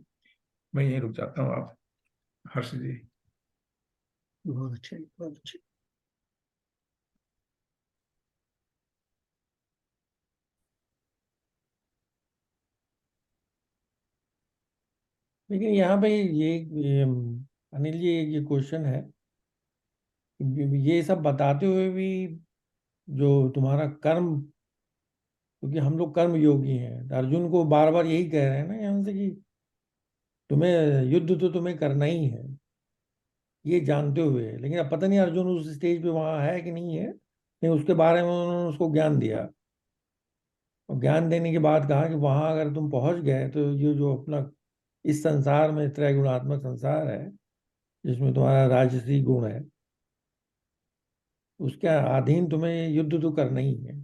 मैं यहीं रुक जाता हूँ। आप हर्ष जी। बहुत अच्छे, बहुत अच्छे। लेकिन यहाँ पे ये अनिल जी, ये क्वेश्चन है, ये सब बताते हुए भी जो तुम्हारा कर्म, क्योंकि हम लोग कर्म योगी हैं, तो अर्जुन को बार बार यही कह रहे हैं ना यहाँ से कि तुम्हें युद्ध तो तुम्हें करना ही है, ये जानते हुए। लेकिन अब पता नहीं अर्जुन उस स्टेज पे वहां है कि नहीं है, लेकिन उसके बारे में उन्होंने उसको ज्ञान दिया, और ज्ञान देने के बाद कहा कि वहां अगर तुम पहुंच गए तो ये जो अपना इस संसार में त्रैगुणात्मक संसार है जिसमें तुम्हारा राजसी गुण है, उसके अधीन तुम्हें युद्ध तो करना ही है।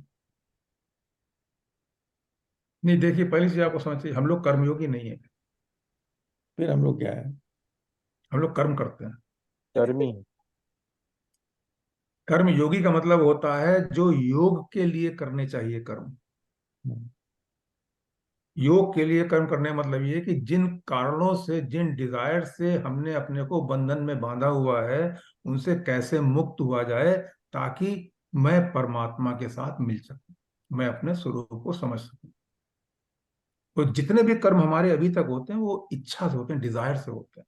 नहीं, देखिए पहली चीज आपको समझ चाहिए, हम लोग कर्मयोगी नहीं है। फिर हम लोग क्या है? हम लोग कर्म करते हैं। कर्मी है। कर्म योगी का मतलब होता है जो योग के लिए करने चाहिए कर्म। योग के लिए कर्म करने का मतलब ये कि जिन कारणों से, जिन डिजायर से हमने अपने को बंधन में बांधा हुआ है, उनसे कैसे मुक्त हुआ जाए ताकि मैं परमात्मा के साथ मिल सकूं, मैं अपने स्वरूप को समझ सकूं। तो जितने भी कर्म हमारे अभी तक होते हैं वो इच्छा से होते हैं, डिजायर से होते हैं।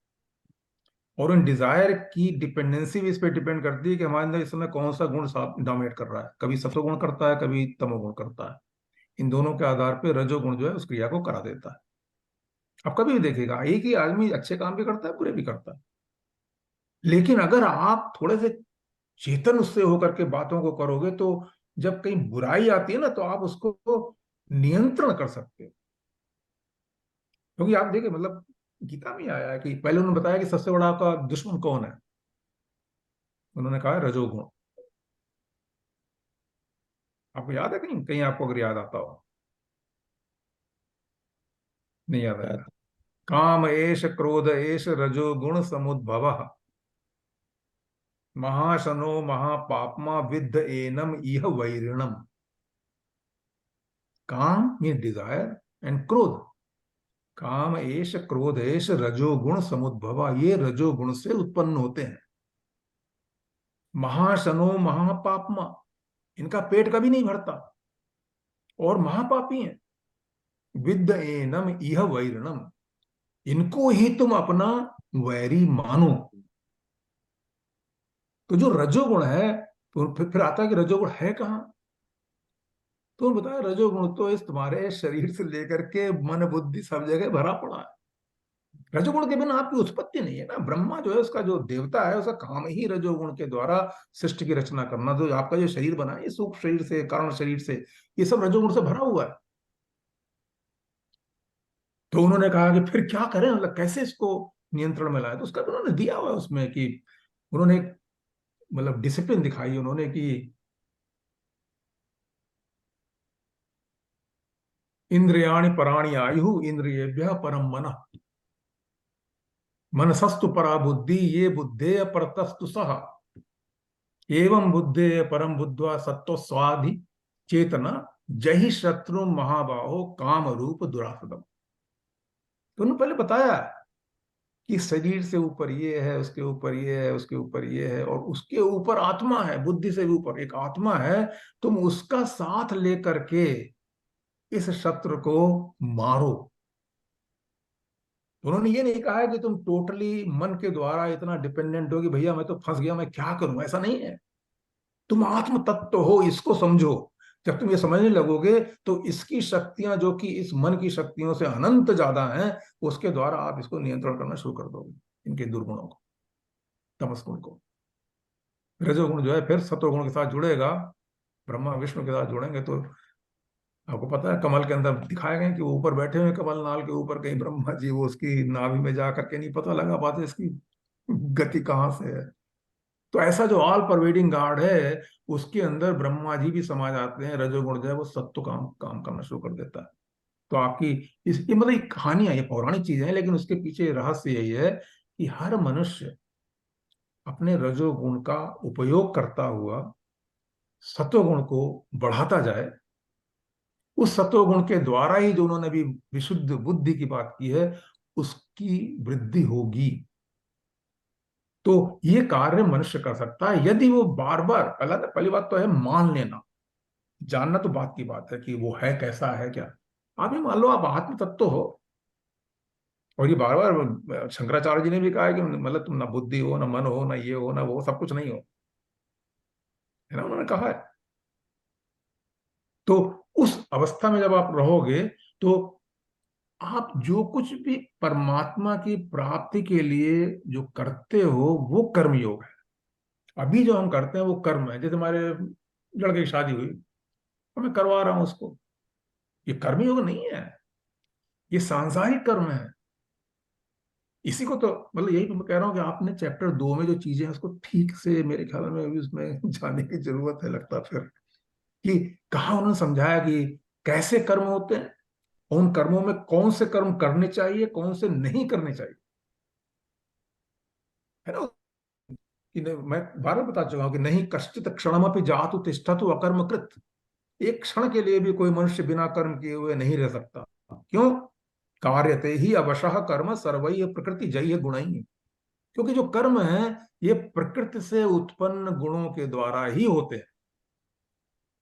और उन डिजायर की डिपेंडेंसी भी इस पर डिपेंड करती है कि हमारे अंदर इस समय कौन सा गुण डोमिनेट कर रहा है। कभी सत्वगुण करता है, कभी तमोगुण करता है। इन दोनों के आधार पर रजोगुण जो है उस क्रिया को करा देता है। आप कभी भी देखिएगा एक ही आदमी अच्छे काम भी करता है, बुरे भी करता है, लेकिन अगर आप थोड़े से चेतन उससे होकर के बातों को करोगे तो जब कहीं बुराई आती है ना तो आप उसको नियंत्रण कर सकते हो। क्योंकि आप देखिए मतलब गीता में आया है कि पहले उन्होंने बताया कि सबसे बड़ा आपका दुश्मन कौन है, उन्होंने कहा है रजोगुण। आपको याद है कहीं कहीं आपको अगर याद आता हो? नहीं याद आएगा। काम एष क्रोध एष रजोगुण समुद्भव महाशनो महापापमा विद्ध एनम इह वैरिणम। काम मीन डिजायर एंड क्रोध। काम एष क्रोध एष रजोगुण समुद्भवा, ये रजोगुण से उत्पन्न होते हैं। महाशनो महापापमा, इनका पेट कभी नहीं भरता और महापापी हैं। विद्ध एनम इह वैरिणम, इनको ही तुम अपना वैरी मानो। तो जो रजोगुण है, तो फिर आता है कि रजोगुण है कहाँ? तो बताया रजोगुण तो इस तुम्हारे शरीर से लेकर के मन बुद्धि सब जगह भरा पड़ा है। रजोगुण के बिना आपकी उत्पत्ति नहीं है ना। ब्रह्मा जो है उसका जो देवता है उसका काम ही रजोगुण के द्वारा सृष्टि की रचना करना। तो आपका जो शरीर बना है ये सूक्ष्म शरीर से, कारण शरीर से, ये सब रजोगुण से भरा हुआ है। तो उन्होंने कहा कि फिर क्या करें, मतलब कैसे इसको नियंत्रण में लाए। तो उसका भी उन्होंने दिया हुआ है उसमें कि उन्होंने एक मतलब डिसिप्लिन दिखाई उन्होंने कि इंद्रियाणि पराणि आयु इंद्रियेभ्यः परम मनः, मनसस्तु परा बुद्धि ये बुद्धेय परतस्तु सह, एवं बुद्धेय परम बुद्ध्वा सत्व स्वाधि चेतना जहि शत्रु महाबाहो काम रूप दुरासदम। तो उन्होंने पहले बताया कि शरीर से ऊपर ये है, उसके ऊपर ये है, उसके ऊपर ये है, और उसके ऊपर आत्मा है, बुद्धि से भी ऊपर एक आत्मा है। तुम उसका साथ लेकर के इस शत्रु को मारो। उन्होंने ये नहीं कहा है कि तुम टोटली मन के द्वारा इतना डिपेंडेंट हो कि भैया मैं तो फंस गया, मैं क्या करूं, ऐसा नहीं है। तुम आत्म तत्व हो, इसको समझो। जब तुम ये समझने लगोगे तो इसकी शक्तियां जो कि इस मन की शक्तियों से अनंत ज्यादा हैं, उसके द्वारा आप इसको नियंत्रण करना शुरू कर दोगे, इनके दुर्गुणों को, तमस गुण को। रजोगुण जो है फिर सत्वगुण के साथ जुड़ेगा, ब्रह्मा विष्णु के साथ जुड़ेंगे। तो आपको पता है कमल के अंदर दिखाए गए कि वो ऊपर बैठे हुए कमल नाल के ऊपर, कहीं ब्रह्मा जी वो उसकी नाभि में जा करके नहीं पता लगा पाते इसकी गति कहाँ से है। तो ऐसा जो ऑल परवेडिंग गॉड है, उसके अंदर ब्रह्मा जी भी समा जाते हैं। रजोगुण जो है वो सत्व काम काम करना शुरू कर देता है। तो आपकी ये मतलब ये कहानियां, ये पौराणिक चीजें हैं, लेकिन उसके पीछे रहस्य यही है कि हर मनुष्य अपने रजोगुण का उपयोग करता हुआ सत्वगुण को बढ़ाता जाए। उस सत्वगुण के द्वारा ही जो उन्होंने भी विशुद्ध बुद्धि की बात की है, उसकी वृद्धि होगी। तो ये कार्य मनुष्य कर सकता है यदि वो बार बार, पहली बात तो है मान लेना, जानना तो बात की बात है कि वो है कैसा है क्या। आप ही मान लो आप आत्म तत्व हो, और ये बार बार शंकराचार्य जी ने भी कहा है कि मतलब तुम ना बुद्धि हो, ना मन हो, ना ये हो, ना वो, सब कुछ नहीं हो, है ना, उन्होंने कहा है। तो उस अवस्था में जब आप रहोगे तो आप जो कुछ भी परमात्मा की प्राप्ति के लिए जो करते हो वो कर्मयोग है। अभी जो हम करते हैं वो कर्म है। जैसे हमारे लड़के की शादी हुई और मैं करवा रहा हूं उसको, ये कर्मयोग नहीं है, ये सांसारिक कर्म है। इसी को तो मतलब यही तो मैं कह रहा हूँ कि आपने चैप्टर 2 में जो चीजें हैं उसको ठीक से मेरे ख्याल में अभी उसमें जाने की जरूरत है, लगता फिर कि कहा उन्होंने समझाया कि कैसे कर्म होते हैं, उन कर्मों में कौन से कर्म करने चाहिए, कौन से नहीं करने चाहिए, है ना। कि मैं बार बार बता चुका हूं कि नहीं कश्चित क्षणमपि जातु तिष्ठतु अकर्मकृत। एक क्षण के लिए भी कोई मनुष्य बिना कर्म किए हुए नहीं रह सकता। क्यों? कार्यते ही अवशः कर्म सर्वैः प्रकृति जैः गुणैः। क्योंकि जो कर्म है ये प्रकृति से उत्पन्न गुणों के द्वारा ही होते हैं।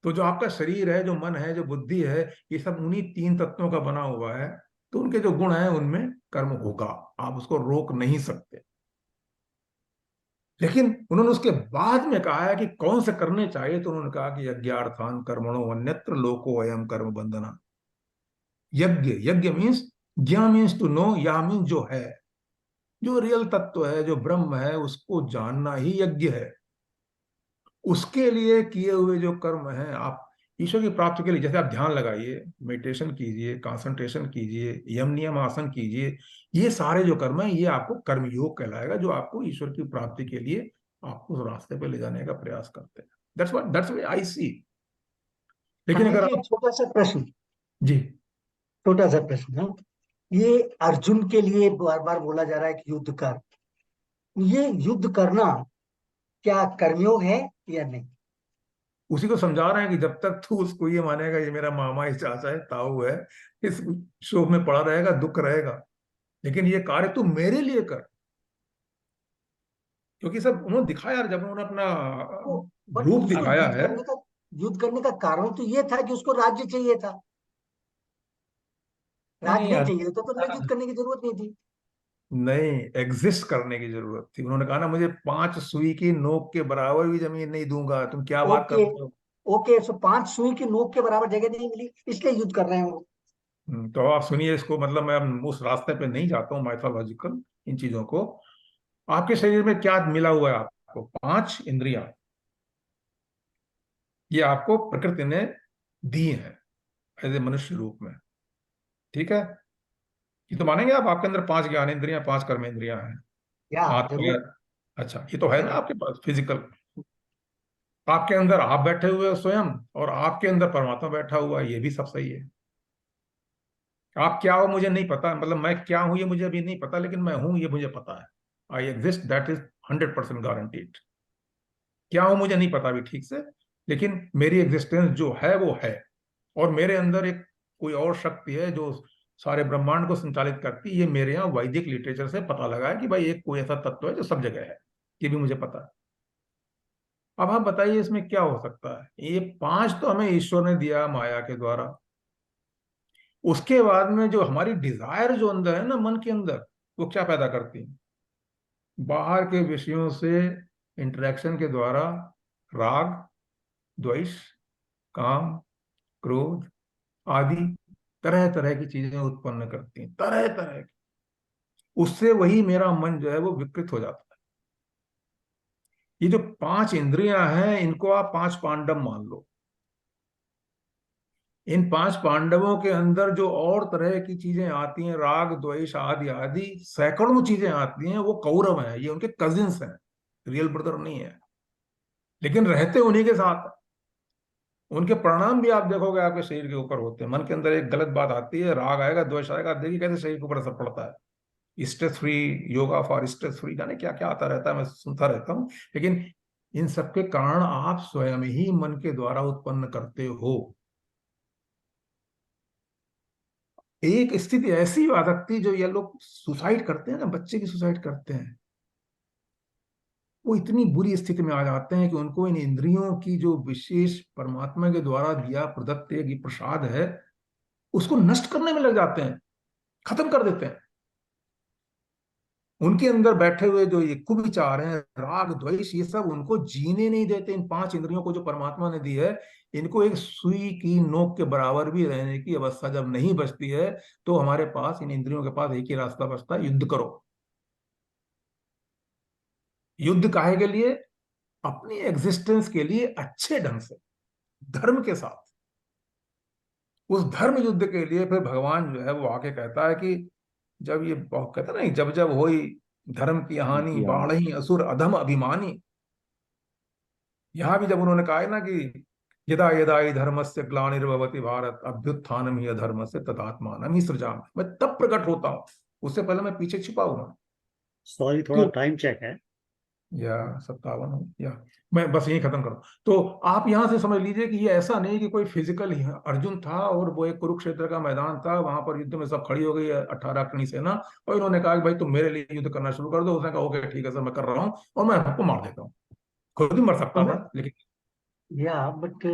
तो जो आपका शरीर है, जो मन है, जो बुद्धि है, ये सब उन्हीं 3 तत्वों का बना हुआ है। तो उनके जो गुण है उनमें कर्म होगा, आप उसको रोक नहीं सकते। लेकिन उन्होंने उसके बाद में कहा है कि कौन से करने चाहिए। तो उन्होंने कहा कि यज्ञार्थान कर्मणो अन्यत्र लोको अयम कर्म बंधना। यज्ञ, यज्ञ मीन्स, ज्ञ मीन्स टू नो, या मीन्स जो है, जो रियल तत्व है, जो ब्रह्म है, उसको जानना ही यज्ञ है। उसके लिए किए हुए जो कर्म हैं, आप ईश्वर की प्राप्ति के लिए, जैसे आप ध्यान लगाइए, मेडिटेशन कीजिए, कंसंट्रेशन कीजिए, यम नियम आसन कीजिए, ये सारे जो कर्म है ये आपको कर्मयोग कहलाएगा, जो आपको ईश्वर की प्राप्ति के लिए आपको उस रास्ते पे ले जाने का प्रयास करते हैं। दैट्स व्हाट आई सी। लेकिन पंडित अगर जी, आप, एक छोटा सा प्रश्न, जी, छोटा सा प्रश्न है। ये अर्जुन के लिए बार बार बोला जा रहा है कि युद्ध कर, ये युद्ध करना क्या कर्मयोग है या नहीं? उसी को समझा रहे हैं कि जब तक तू उसको ये मानेगा ये मेरा मामा है, चाचा है, ताऊ है, इस शोक में पड़ा रहेगा, दुख रहेगा। लेकिन ये कार्य तू मेरे लिए कर। क्योंकि सब उन्होंने दिखाया, जब उन्होंने अपना तो बट रूप उसको दिखाया है। युद्ध करने का कारण तो ये था कि उसको राज्य चाहिए था। नहीं राज्य नहीं यार, चाहिए था तो युद्ध करने की जरूरत नहीं थी। नहीं, एग्जिस्ट करने की जरूरत थी। उन्होंने कहा ना, मुझे 5 सुई की नोक के बराबर भी जमीन नहीं दूंगा, तुम क्या बात कर ओके, रहे हो। ओके, सो 5 सुई की नोक के बराबर जगह नहीं मिली, इसलिए युद्ध कर रहे हैं वो। तो आप सुनिए इसको, मतलब मैं उस रास्ते पे नहीं जाता हूँ माइथोलॉजिकल इन चीजों को। आपके शरीर में क्या मिला हुआ है? आपको 5 इंद्रियां, ये आपको प्रकृति ने दी हैं एज ए मनुष्य रूप में, ठीक है। ये तो मानेंगे आप, आपके अंदर 5 ज्ञानेंद्रियां, 5 कर्मेंद्रियां हैं। या हाथ जरूर। पैर, अच्छा ये तो है ना आपके पास फिजिकल। आपके अंदर आप बैठे हुए हो स्वयं, और आपके अंदर परमात्मा बैठा हुआ है, ये भी सब सही है। आप क्या हो मुझे नहीं पता, मतलब मैं क्या हूं ये मुझे अभी नहीं पता, लेकिन मैं हूं ये मुझे पता है। I exist, that is 100% guaranteed. क्या हूं मुझे नहीं पता अभी ठीक से, लेकिन मेरी एग्जिस्टेंस जो है वो है। और मेरे अंदर एक कोई और शक्ति है जो सारे ब्रह्मांड को संचालित करती है। ये मेरे यहाँ वैदिक लिटरेचर से पता लगा है कि भाई एक कोई ऐसा तत्व है जो सब जगह है, ये भी मुझे पता है। अब आप बताइए इसमें क्या हो सकता है। ये 5 तो हमें ईश्वर ने दिया माया के द्वारा। उसके बाद में जो हमारी डिजायर जो अंदर है ना मन के अंदर, वो क्या पैदा करती है? बाहर के विषयों से इंटरेक्शन के द्वारा राग, द्वेष, काम, क्रोध आदि तरह तरह की चीजें उत्पन्न करती हैं, तरह तरह की। उससे वही मेरा मन जो है वो विकृत हो जाता है। ये जो 5 इंद्रियां हैं, इनको आप 5 पांडव मान लो। इन 5 पांडवों के अंदर जो और तरह की चीजें आती हैं, राग द्वेष आदि आदि सैकड़ों चीजें आती हैं, वो कौरव हैं, ये उनके कजिन्स हैं, रियल ब्रदर नहीं है, लेकिन रहते उन्हीं के साथ। उनके परिणाम भी आप देखोगे आपके शरीर के ऊपर होते हैं। मन के अंदर एक गलत बात आती है, राग आएगा, द्वेष आएगा, आप देखिए कैसे शरीर के ऊपर असर पड़ता है। Stress free, yoga for stress free, जाने क्या क्या आता रहता है, मैं सुनता रहता हूँ। लेकिन इन सबके कारण आप स्वयं ही मन के द्वारा उत्पन्न करते हो। एक स्थिति ऐसी आ सकती, जो ये लोग सुसाइड करते हैं ना, बच्चे की सुसाइड करते हैं, वो इतनी बुरी स्थिति में आ जाते हैं कि उनको इन इंद्रियों की जो विशेष परमात्मा के द्वारा दिया प्रदत्त एक ये प्रसाद है, उसको नष्ट करने में लग जाते हैं, खत्म कर देते हैं। उनके अंदर बैठे हुए जो ये कुविचार हैं, राग द्वेष, ये सब उनको जीने नहीं देते। इन 5 इंद्रियों को जो परमात्मा ने दी है, इनको एक सुई की नोक के बराबर भी रहने की अवस्था जब नहीं बचती है, तो हमारे पास, इन इंद्रियों के पास एक ही रास्ता बचता है, युद्ध करो। युद्ध काहे के लिए? अपनी एग्जिस्टेंस के लिए, अच्छे ढंग से, धर्म के साथ। उस धर्म युद्ध के लिए फिर भगवान जो है वो आके कहता है कि जब ये कहता है ना, जब जब होई धर्म की हानि, बाढ़ही असुर अधम अभिमानी। यहां भी जब उन्होंने कहा है ना कि यदा यदा ही धर्मस्य ग्लानिर्भवति भारत अभ्युत्थानम ही अधर्मस्य तदात्मानम ही सृजामि, मैं तब प्रकट होता हूं, उससे पहले मैं पीछे छिपा हुआ। सॉरी, थोड़ा टाइम चेक है। या 57 हो, या मैं बस यही खत्म करूं। तो आप यहां से समझ लीजिए कि ये ऐसा नहीं कि कोई फिजिकल ही अर्जुन था और वो एक कुरुक्षेत्र का मैदान था, वहां पर युद्ध में सब खड़ी हो गई 18 अग्नि सेना, और इन्होंने कहा कि भाई तुम मेरे लिए युद्ध करना शुरू कर दो। उसने कहा ओके ठीक है सर, मैं कर रहा हूँ, और मैं आपको मार देता हूँ। खुद ही मर सकता था, लेकिन या बट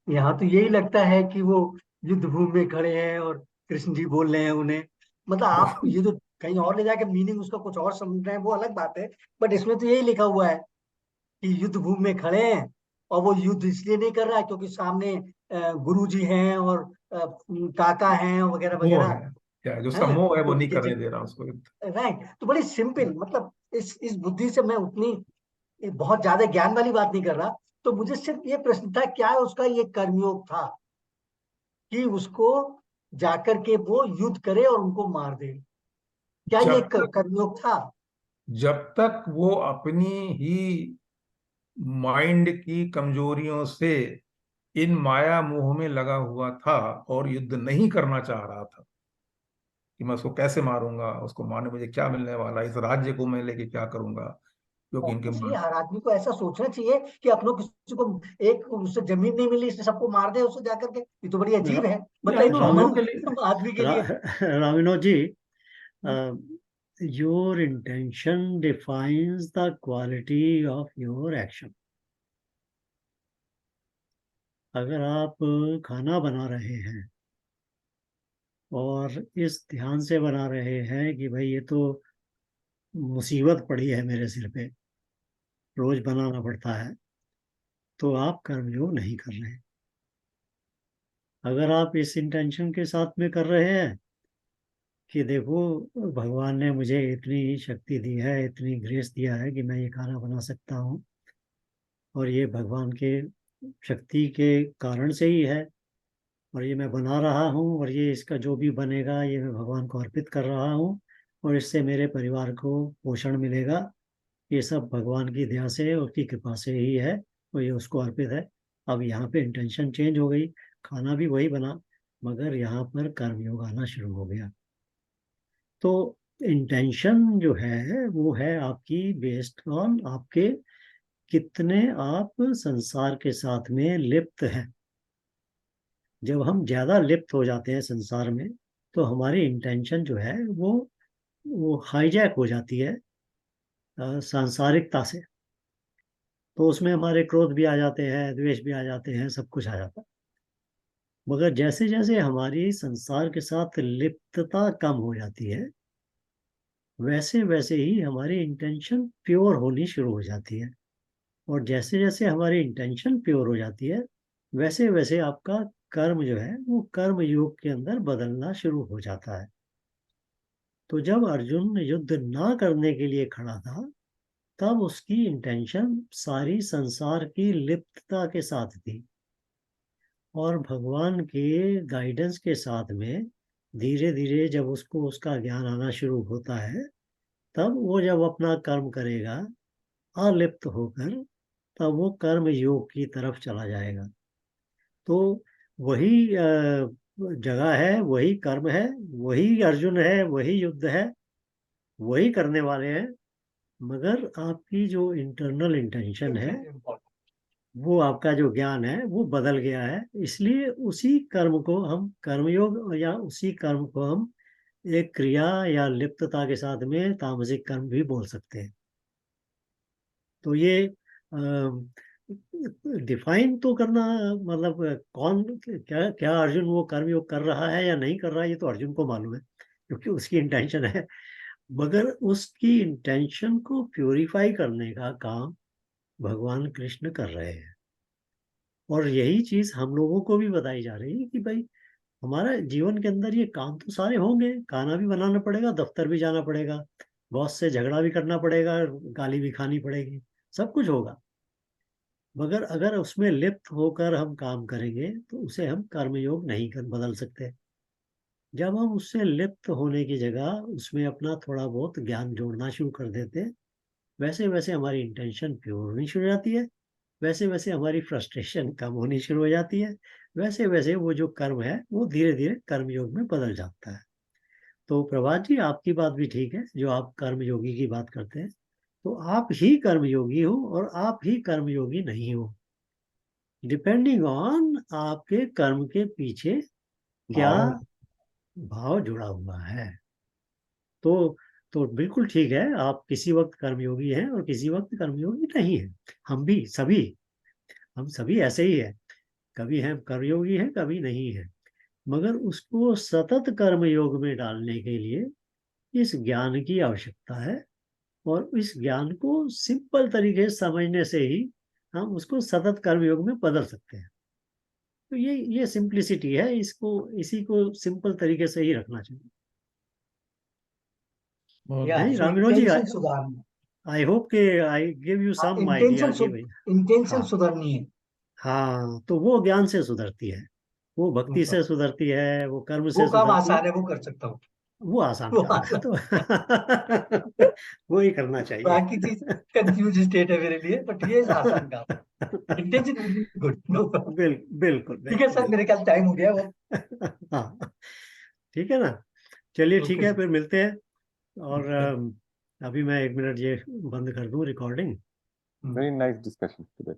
यहाँ तो यही लगता है कि वो युद्ध भूमि में खड़े हैं और कृष्ण जी बोल रहे हैं उन्हें। मतलब आप ये तो कहीं और ले जाके मीनिंग उसका कुछ और समझ रहे हैं, वो अलग बात है। बट इसमें तो यही लिखा हुआ है कि युद्ध भूमि में खड़े हैं, और वो युद्ध इसलिए नहीं कर रहा है क्योंकि सामने गुरु जी हैं और काका हैं वगैरह मोह वगैरह है, क्या जो उसका हैं। मोह है वो तो नहीं करने दे रहा उसको। राइट, तो बड़ी सिंपल, मतलब इस बुद्धि से मैं उतनी बहुत ज्यादा ज्ञान वाली बात नहीं कर रहा। तो मुझे सिर्फ ये प्रश्न था, क्या उसका ये कर्मयोग था कि उसको जाकर के वो युद्ध करे और उनको मार दे? क्या ये जब तक कर्मयोग था? जब तक वो अपनी ही माइंड की कमजोरियों से इन माया मोह में लगा हुआ था और युद्ध नहीं करना चाह रहा था कि मैं उसको कैसे मारूंगा, उसको मारने मुझे क्या मिलने वाला, इस राज्य को मैं लेके क्या करूंगा, क्योंकि इनके ऑब्वियसली मन। हर आदमी को ऐसा सोचना चाहिए कि अपनों किसी को एक उससे जमीन नहीं मिली इसलिए सबको मार दे उसको जाकर के। ये तो बड़ी अजीब है, मतलब एक रामी कॉमन के लिए आदमी के लिए। रामिनो जी, your intention defines the quality of your action. अगर आप खाना बना रहे हैं और इस ध्यान से बना रहे हैं कि भाई ये तो मुसीबत पड़ी है मेरे सिर पे, रोज बनाना पड़ता है, तो आप कर्मयोग नहीं कर रहे हैं। अगर आप इस इंटेंशन के साथ में कर रहे हैं कि देखो भगवान ने मुझे इतनी शक्ति दी है, इतनी ग्रेस दिया है कि मैं ये खाना बना सकता हूँ, और ये भगवान के शक्ति के कारण से ही है, और ये मैं बना रहा हूँ, और ये इसका जो भी बनेगा ये मैं भगवान को अर्पित कर रहा हूँ, और इससे मेरे परिवार को पोषण मिलेगा। ये सब भगवान की दया से, उसकी कृपा से ही है, और ये उसको अर्पित है। अब यहाँ पे इंटेंशन चेंज हो गई, खाना भी वही बना, मगर यहाँ पर कर्मयोग आना शुरू हो गया। तो इंटेंशन जो है वो है आपकी बेस्ड ऑन आपके कितने आप संसार के साथ में लिप्त हैं। जब हम ज्यादा लिप्त हो जाते हैं संसार में, तो हमारी इंटेंशन जो है वो हाईजैक हो जाती है सांसारिकता से। तो उसमें हमारे क्रोध भी आ जाते हैं, द्वेष भी आ जाते हैं, सब कुछ आ जाता है। मगर जैसे जैसे हमारी संसार के साथ लिप्तता कम हो जाती है, वैसे वैसे ही हमारी इंटेंशन प्योर होनी शुरू हो जाती है। और जैसे जैसे हमारी इंटेंशन प्योर हो जाती है, वैसे वैसे आपका कर्म जो है वो कर्म योग के अंदर बदलना शुरू हो जाता है। तो जब अर्जुन युद्ध ना करने के लिए खड़ा था, तब उसकी इंटेंशन सारी संसार की लिप्तता के साथ थी, और भगवान के गाइडेंस के साथ में धीरे धीरे जब उसको उसका ज्ञान आना शुरू होता है, तब वो जब अपना कर्म करेगा अलिप्त होकर, तब वो कर्म योग की तरफ चला जाएगा। तो वही जगह है, वही कर्म है, वही अर्जुन है, वही युद्ध है, वही करने वाले हैं। मगर आपकी जो इंटरनल इंटेंशन है, वो आपका जो ज्ञान है वो बदल गया है। इसलिए उसी कर्म को हम कर्मयोग, या उसी कर्म को हम एक क्रिया या लिप्तता के साथ में तामसिक कर्म भी बोल सकते हैं। तो ये डिफाइन तो करना, मतलब कौन क्या क्या अर्जुन वो कर्म योग कर रहा है या नहीं कर रहा है, ये तो अर्जुन को मालूम है, क्योंकि उसकी इंटेंशन है। मगर उसकी इंटेंशन को प्यूरिफाई करने का काम भगवान कृष्ण कर रहे हैं। और यही चीज हम लोगों को भी बताई जा रही है कि भाई हमारा जीवन के अंदर ये काम तो सारे होंगे, खाना भी बनाना पड़ेगा, दफ्तर भी जाना पड़ेगा, बॉस से झगड़ा भी करना पड़ेगा, गाली भी खानी पड़ेगी, सब कुछ होगा। मगर अगर उसमें लिप्त होकर हम काम करेंगे तो उसे हम कर्मयोग नहीं कर बदल सकते। जब हम उससे लिप्त होने की जगह उसमें अपना थोड़ा बहुत ज्ञान जोड़ना शुरू कर देते हैं, वैसे वैसे हमारी इंटेंशन प्योर होनी शुरू हो जाती है, वैसे वैसे हमारी फ्रस्ट्रेशन कम होनी शुरू हो जाती है, वैसे वैसे वो जो कर्म है वो धीरे धीरे कर्मयोग में बदल जाता है। तो प्रभात जी, आपकी बात भी ठीक है, जो आप कर्मयोगी की बात करते हैं, तो आप ही कर्मयोगी हो और आप ही कर्मयोगी नहीं हो, डिपेंडिंग ऑन आपके कर्म के पीछे क्या भाव जुड़ा हुआ है। तो तो बिल्कुल ठीक है, आप किसी वक्त कर्मयोगी हैं और किसी वक्त कर्मयोगी नहीं है। हम भी सभी, हम सभी ऐसे ही है, कभी हम कर्मयोगी हैं, कभी नहीं है। मगर उसको सतत कर्मयोग में डालने के लिए इस ज्ञान की आवश्यकता है, और इस ज्ञान को सिंपल तरीके से समझने से ही हम उसको सतत कर्मयोग में बदल सकते हैं। तो ये सिंप्लिसिटी है, इसको इसी को सिंपल तरीके से ही रखना चाहिए। नहीं सो रामिनो जी, इंटेंशन सुधारना, आई होप के I give you some idea intention कि भाई। इंटेंशन हाँ सुधरनी है। हाँ, तो वो ज्ञान से सुधरती है, वो भक्ति से सुधरती है, वो कर्म वो से काम सुधरती है। आसान है, वो कर सकता हूँ। वो आसान वो काम है, आसान, तो वो ही करना चाहिए। बाकी चीज कंफ्यूज स्टेट है मेरे लिए, बट ये आसान काम है। Intention will be good, no problem. बिल्कुल ठीक है सर, बिल्कुल। मेरे ख्याल टाइम हो गया वो। हाँ, ठीक है ना, चलिए ठीक ओके है, सर। फिर मिलते हैं। और Thank अभी मैं 1 मिनट ये बंद कर दूं recording. you. Very nice discussion today.